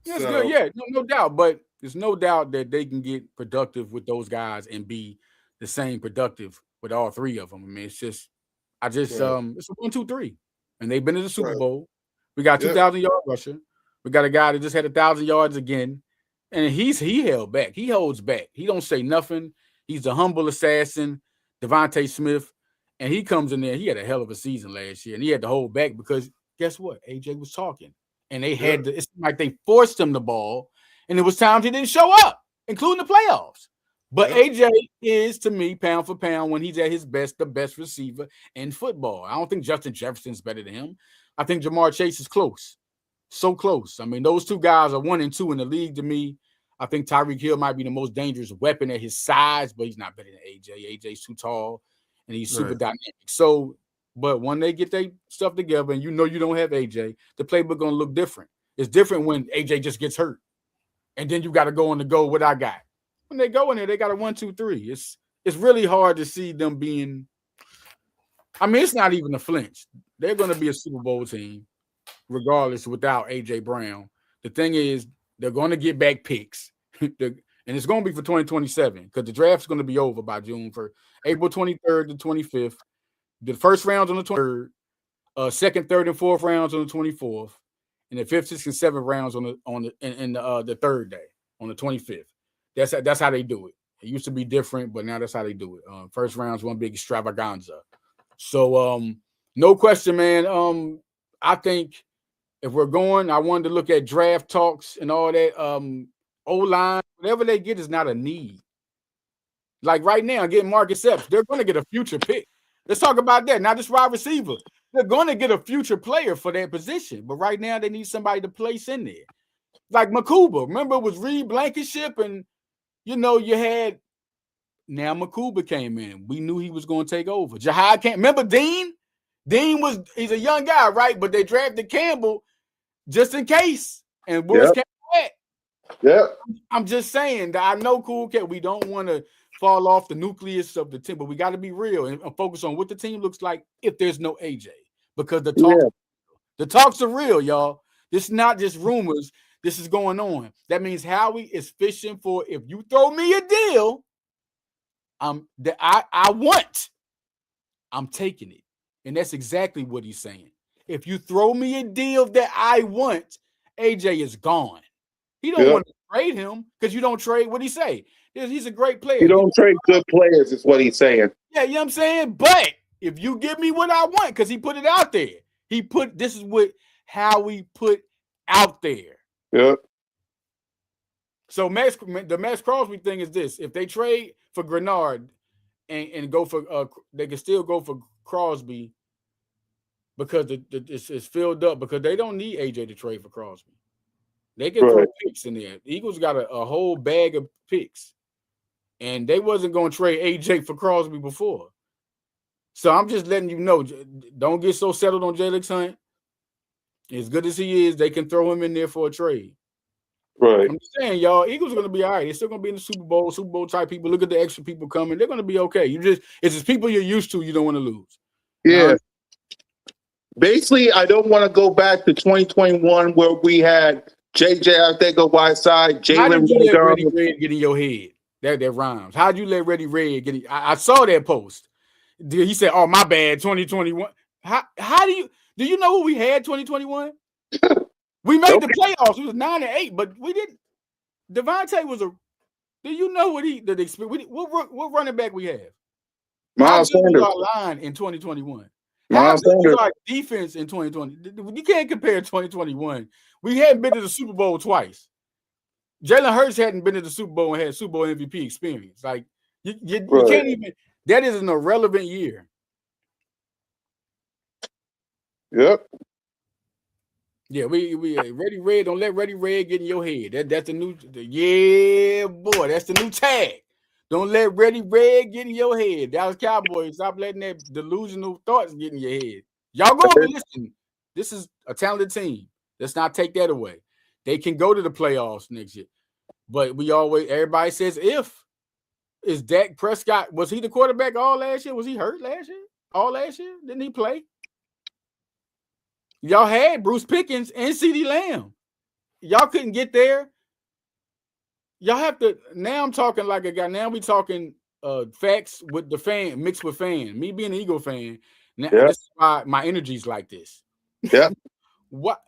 A: it's good. Yeah, no doubt. But there's no doubt that they can get productive with those guys and be the same productive with all three of them. I mean, it's a 1-2-3, and they've been to the Super Bowl. We got 2,000-yard rusher. We got a guy that just had 1,000 yards again, and he held back. He holds back. He don't say nothing. He's a humble assassin, Devontae Smith, and he comes in there. He had a hell of a season last year, and he had to hold back because guess what? AJ was talking, and they had to. It's like they forced him the ball, and there was times he didn't show up, including the playoffs. But AJ is, to me, pound for pound, when he's at his best, the best receiver in football. I don't think Justin Jefferson's better than him. I think Jamar Chase is close. So close. I mean, those two guys are 1 and 2 in the league to me. I think Tyreek Hill might be the most dangerous weapon at his size, but he's not better than AJ. AJ's too tall, and he's super dynamic. So, but when they get their stuff together, and you don't have AJ, the playbook going to look different. It's different when AJ just gets hurt, and then you got to go on the go what I got. When they go in there, they got a 1-2-3. It's really hard to see them being. I mean, it's not even a flinch. They're going to be a Super Bowl team, regardless, without AJ Brown. The thing is, they're going to get back picks, and it's going to be for 2027 because the draft's going to be over by June for April 23rd to 25th. The first round's on the 23rd, second, third, and fourth rounds on the 24th, and the fifth, sixth, and seventh rounds on the third day on the 25th. That's how they do it. It used to be different, but now that's how they do it. First round's one big extravaganza. So, no question, man. I think if we're going, I wanted to look at draft talks and all that. O-line, whatever they get is not a need. Like right now, getting Marcus Epps, they're going to get a future pick. Let's talk about that. Not just wide receiver. They're going to get a future player for that position. But right now, they need somebody to place in there. Like Makuba. Remember, it was Reed Blankenship, and you had. Now Makuba came in. We knew he was going to take over. Jahad can't remember Dean. He's a young guy, right? But they drafted Campbell just in case. And where's Campbell at?
G: Yeah.
A: I'm just saying that I know Cool Cat. We don't want to fall off the nucleus of the team, but we got to be real and focus on what the team looks like if there's no AJ. Because the talks are real, y'all. This is not just rumors. This is going on. That means Howie is fishing for, if you throw me a deal, that I want, I'm taking it. And that's exactly what he's saying. If you throw me a deal that I want, AJ is gone. He don't want to trade him because you don't trade. What he say? He's a great player.
G: You don't trade good players is what he's saying.
A: Yeah, you know what I'm saying? But if you give me what I want, because he put it out there. This is what Howie put out there.
G: Yeah.
A: So the Max Crosby thing is this. If they trade for Grenard and go for they can still go for Crosby because it's filled up because they don't need AJ to trade for Crosby. They can throw picks in there. The Eagles got a whole bag of picks, and they wasn't going to trade AJ for Crosby before. So I'm just letting you know, don't get so settled on Jalen Hunt. As good as he is, they can throw him in there for a trade.
G: Right.
A: I'm just saying, y'all, Eagles are going to be all right. They're still going to be in the Super Bowl type people. Look at the extra people coming. They're going to be okay. It's just people you're used to. You don't want to lose.
G: Yeah. Basically, I don't want to go back to 2021 where we had JJ out there go wide side.
A: How did
G: Jalen
A: you let Ready Red get in your head? That rhymes. How'd you let Ready Red get in? I saw that post. He said, "Oh, my bad, 2021." How do you know who we had 2021? We made the playoffs. It was 9-8, but we didn't. Devontae was a. Do you know what what running back we have?
G: Miles Sanders.
A: Our line in 2021. How good was our defense in 2020? You can't compare 2021. We hadn't been to the Super Bowl twice. Jalen Hurts hadn't been to the Super Bowl and had Super Bowl MVP experience. Like you can't even. That is an irrelevant year.
G: Yep.
A: Yeah, we Ready Red. Don't let Ready Red get in your head. That's the new. Yeah, boy, that's the new tag. Don't let Ready Red get in your head. Dallas Cowboys, stop letting that delusional thoughts get in your head. Y'all go up and listen. This is a talented team. Let's not take that away. They can go to the playoffs next year. But everybody says is Dak Prescott, was he the quarterback all last year? Was he hurt last year? All last year? Didn't he play? Y'all had Bruce Pickens and CeeDee Lamb. Y'all couldn't get there. Y'all have to, now I'm talking like a guy. Now we talking facts with the fan, mixed with fan. Me being an Eagle fan, now this is why my energy's like this.
G: Yeah.
A: What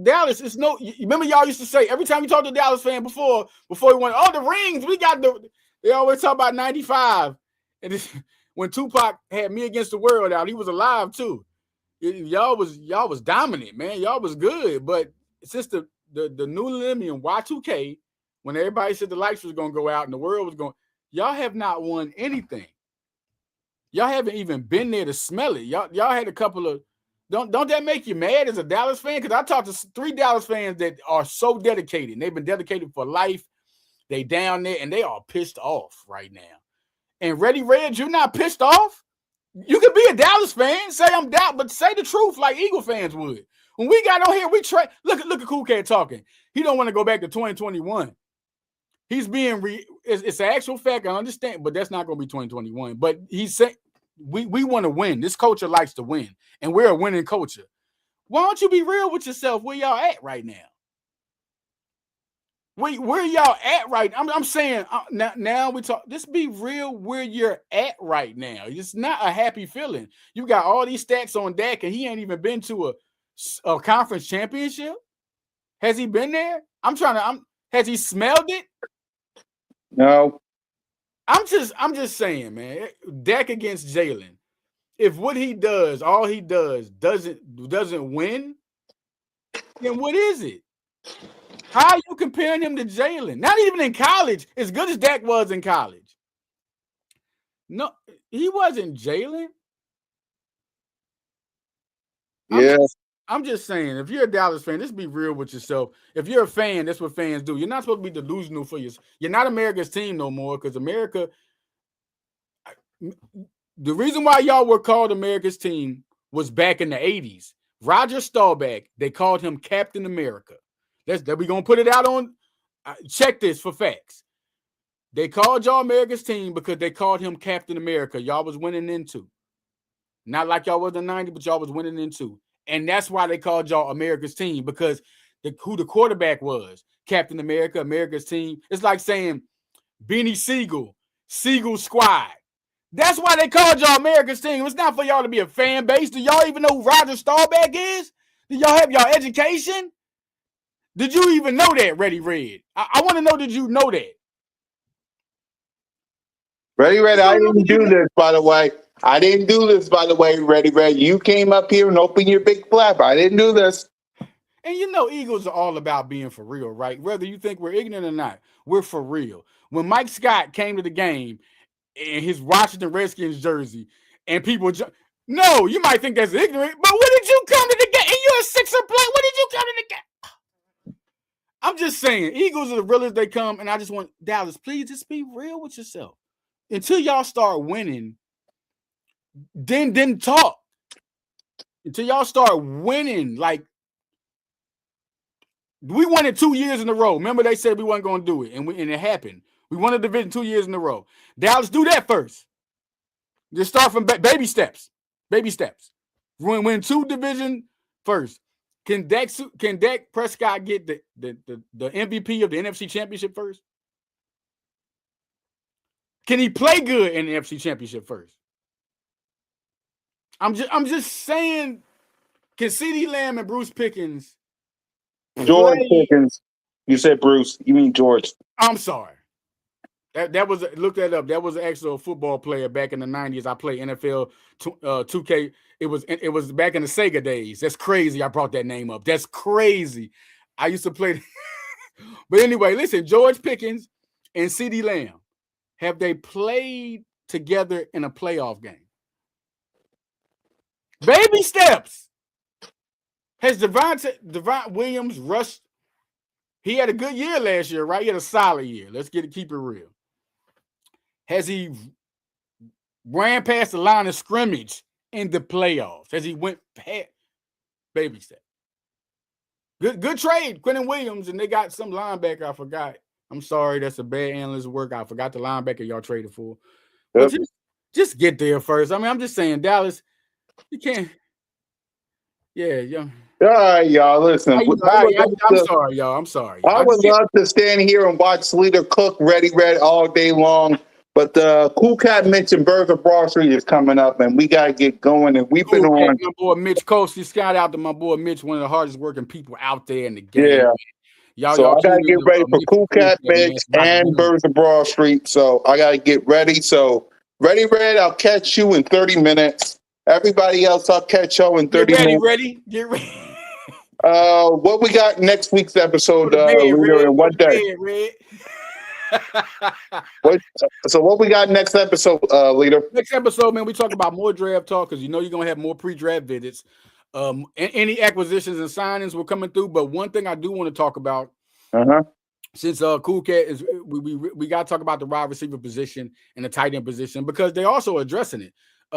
A: Dallas is no. Remember, y'all used to say every time you talk to a Dallas fan before we went, oh, the rings, we got the. They always talk about 95, and when Tupac had Me Against the World out, he was alive too. Y'all was dominant, man. Y'all was good, but since the new millennium Y2K, when everybody said the lights was gonna go out and the world was going, y'all have not won anything. Y'all haven't even been there to smell it. Y'all had a couple of. Don't that make you mad as a Dallas fan? Because I talked to 3 Dallas fans that are so dedicated. They've been dedicated for life. They down there and they are pissed off right now. And Ready Red, you're not pissed off? You could be a Dallas fan, say I'm down, but say the truth like Eagle fans would. When we got on here, we look at Cool Cat talking. He don't want to go back to 2021. He's being it's an actual fact, I understand, but that's not going to be 2021. But he's saying we want to win. This culture likes to win, and we're a winning culture. Why don't you be real with yourself? Where y'all at right now? Where y'all at right now? I'm saying now we talk. Just be real where you're at right now. It's not a happy feeling. You got all these stats on Dak, and he ain't even been to a conference championship. Has he been there? Has he smelled it?
G: No.
A: I'm just saying, man. Dak against Jalen. If what he does, all he does, doesn't win, then what is it? How are you comparing him to Jalen? Not even in college, as good as Dak was in college. No, he wasn't Jalen.
G: Yeah.
A: I'm just saying, if you're a Dallas fan, just be real with yourself. If you're a fan, that's what fans do. You're not supposed to be delusional for yourself. You're not America's team no more, because America. The reason why y'all were called America's team was back in the 80s. Roger Staubach, they called him Captain America. We're going to put it out on, check this for facts. They called y'all America's team because they called him Captain America. Y'all was winning into. Not like y'all was in the 90s, but y'all was winning into. And that's why they called y'all America's team, because who the quarterback was. Captain America, America's team. It's like saying Beanie Siegel, Siegel Squad. That's why they called y'all America's team. It's not for y'all to be a fan base. Do y'all even know who Roger Staubach is? Do y'all have y'all education? Did you even know that, Ready Red? I want to know, did you know that?
G: Ready Red, I didn't do this, by the way. Ready Red. You came up here and opened your big flap. I didn't do this.
A: And you know, Eagles are all about being for real, right? Whether you think we're ignorant or not, we're for real. When Mike Scott came to the game in his Washington Redskins jersey, and people, no, you might think that's ignorant, but what did you come to the game? And you're a Sixer player. What did you come to the game? I'm just saying, Eagles are the realest they come, and I just want Dallas, please just be real with yourself. Until y'all start winning, then talk. Until y'all start winning, like we won it 2 years in a row. Remember, they said we weren't going to do it, and it happened. We won a division 2 years in a row. Dallas, do that first. Just start from baby steps. Baby steps. Win 2 division first. Can Dak Prescott get the MVP of the NFC Championship first? Can he play good in the NFC Championship first? I'm just saying, can CeeDee Lamb and Bruce Pickens
G: George Pickens. You said Bruce. You mean George.
A: I'm sorry. That was look that up. That was an actual football player back in the 90s. I played NFL 2K. It was back in the Sega days. That's crazy. I brought that name up. That's crazy. I used to play. But anyway, listen, George Pickens and CeeDee Lamb, have they played together in a playoff game? Baby steps. Has Devont Williams rushed? He had a good year last year, right? He had a solid year. Let's keep it real. Has he ran past the line of scrimmage in the playoffs? Has he went past? Baby step. Good trade, Quentin Williams, and they got some linebacker. I forgot. I'm sorry, that's a bad analyst work. I forgot the linebacker y'all traded for. But just get there first. I mean, I'm just saying, Dallas, you can't. Yeah.
G: All right, y'all. Listen.
A: I'm sorry, y'all. I'm sorry.
G: I would love to stand here and watch Leader cook Ready Red all day long. But the Cool Cat Mitch and Burger Brasserie is coming up, and we got to get going. And we've been on.
A: My boy Mitch Coasty, shout out to my boy Mitch, one of the hardest working people out there in the game.
G: Yeah.
A: Y'all
G: I got to get ready for Cool Cat Mitch and Burger Brasserie. So I got to get ready. So Ready Red, I'll catch you in 30 minutes. Everybody else, I'll catch y'all in 30 minutes.
A: Get ready.
G: What we got next week's episode, Leader, and what day? So what we got next episode, Leader?
A: Next episode, man, we talk about more draft talk because you're going to have more pre-draft visits. Any acquisitions and signings were coming through, but one thing I do want to talk about, since Cool Cat is, we got to talk about the wide receiver position and the tight end position because they're also addressing it.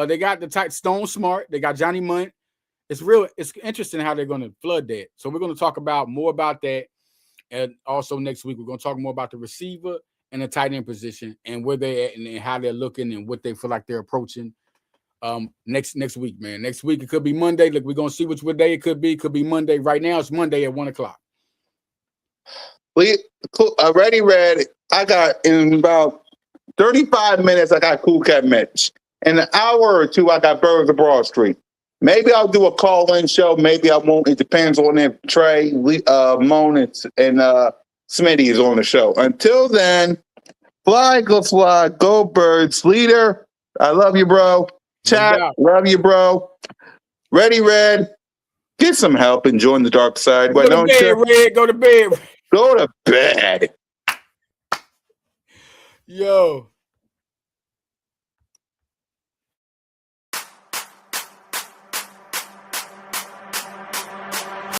A: They got the tight Stone Smart, they got Johnny Munt. It's interesting how they're going to flood that. So we're going to talk more about that. And also next week, we're going to talk more about the receiver and the tight end position and where they're at and how they're looking and what they feel like they're approaching next week, man. Next week, it could be Monday. Look, we're going to see which day it could be. It could be Monday. Right now, it's Monday at 1:00.
G: Ready, Red. I got in about 35 minutes, I got Cool Cat Mitch. In an hour or two, I got Burger Broad Street. Maybe I'll do a call-in show. Maybe I won't. It depends on if Trey, Moan, and Smitty is on the show. Until then, fly, go Birds. Leader, I love you, bro. Chat, love you, bro. Ready, Red. Get some help and join the dark side.
A: Go to bed, Red. Go to bed.
G: Go to bed.
A: Yo.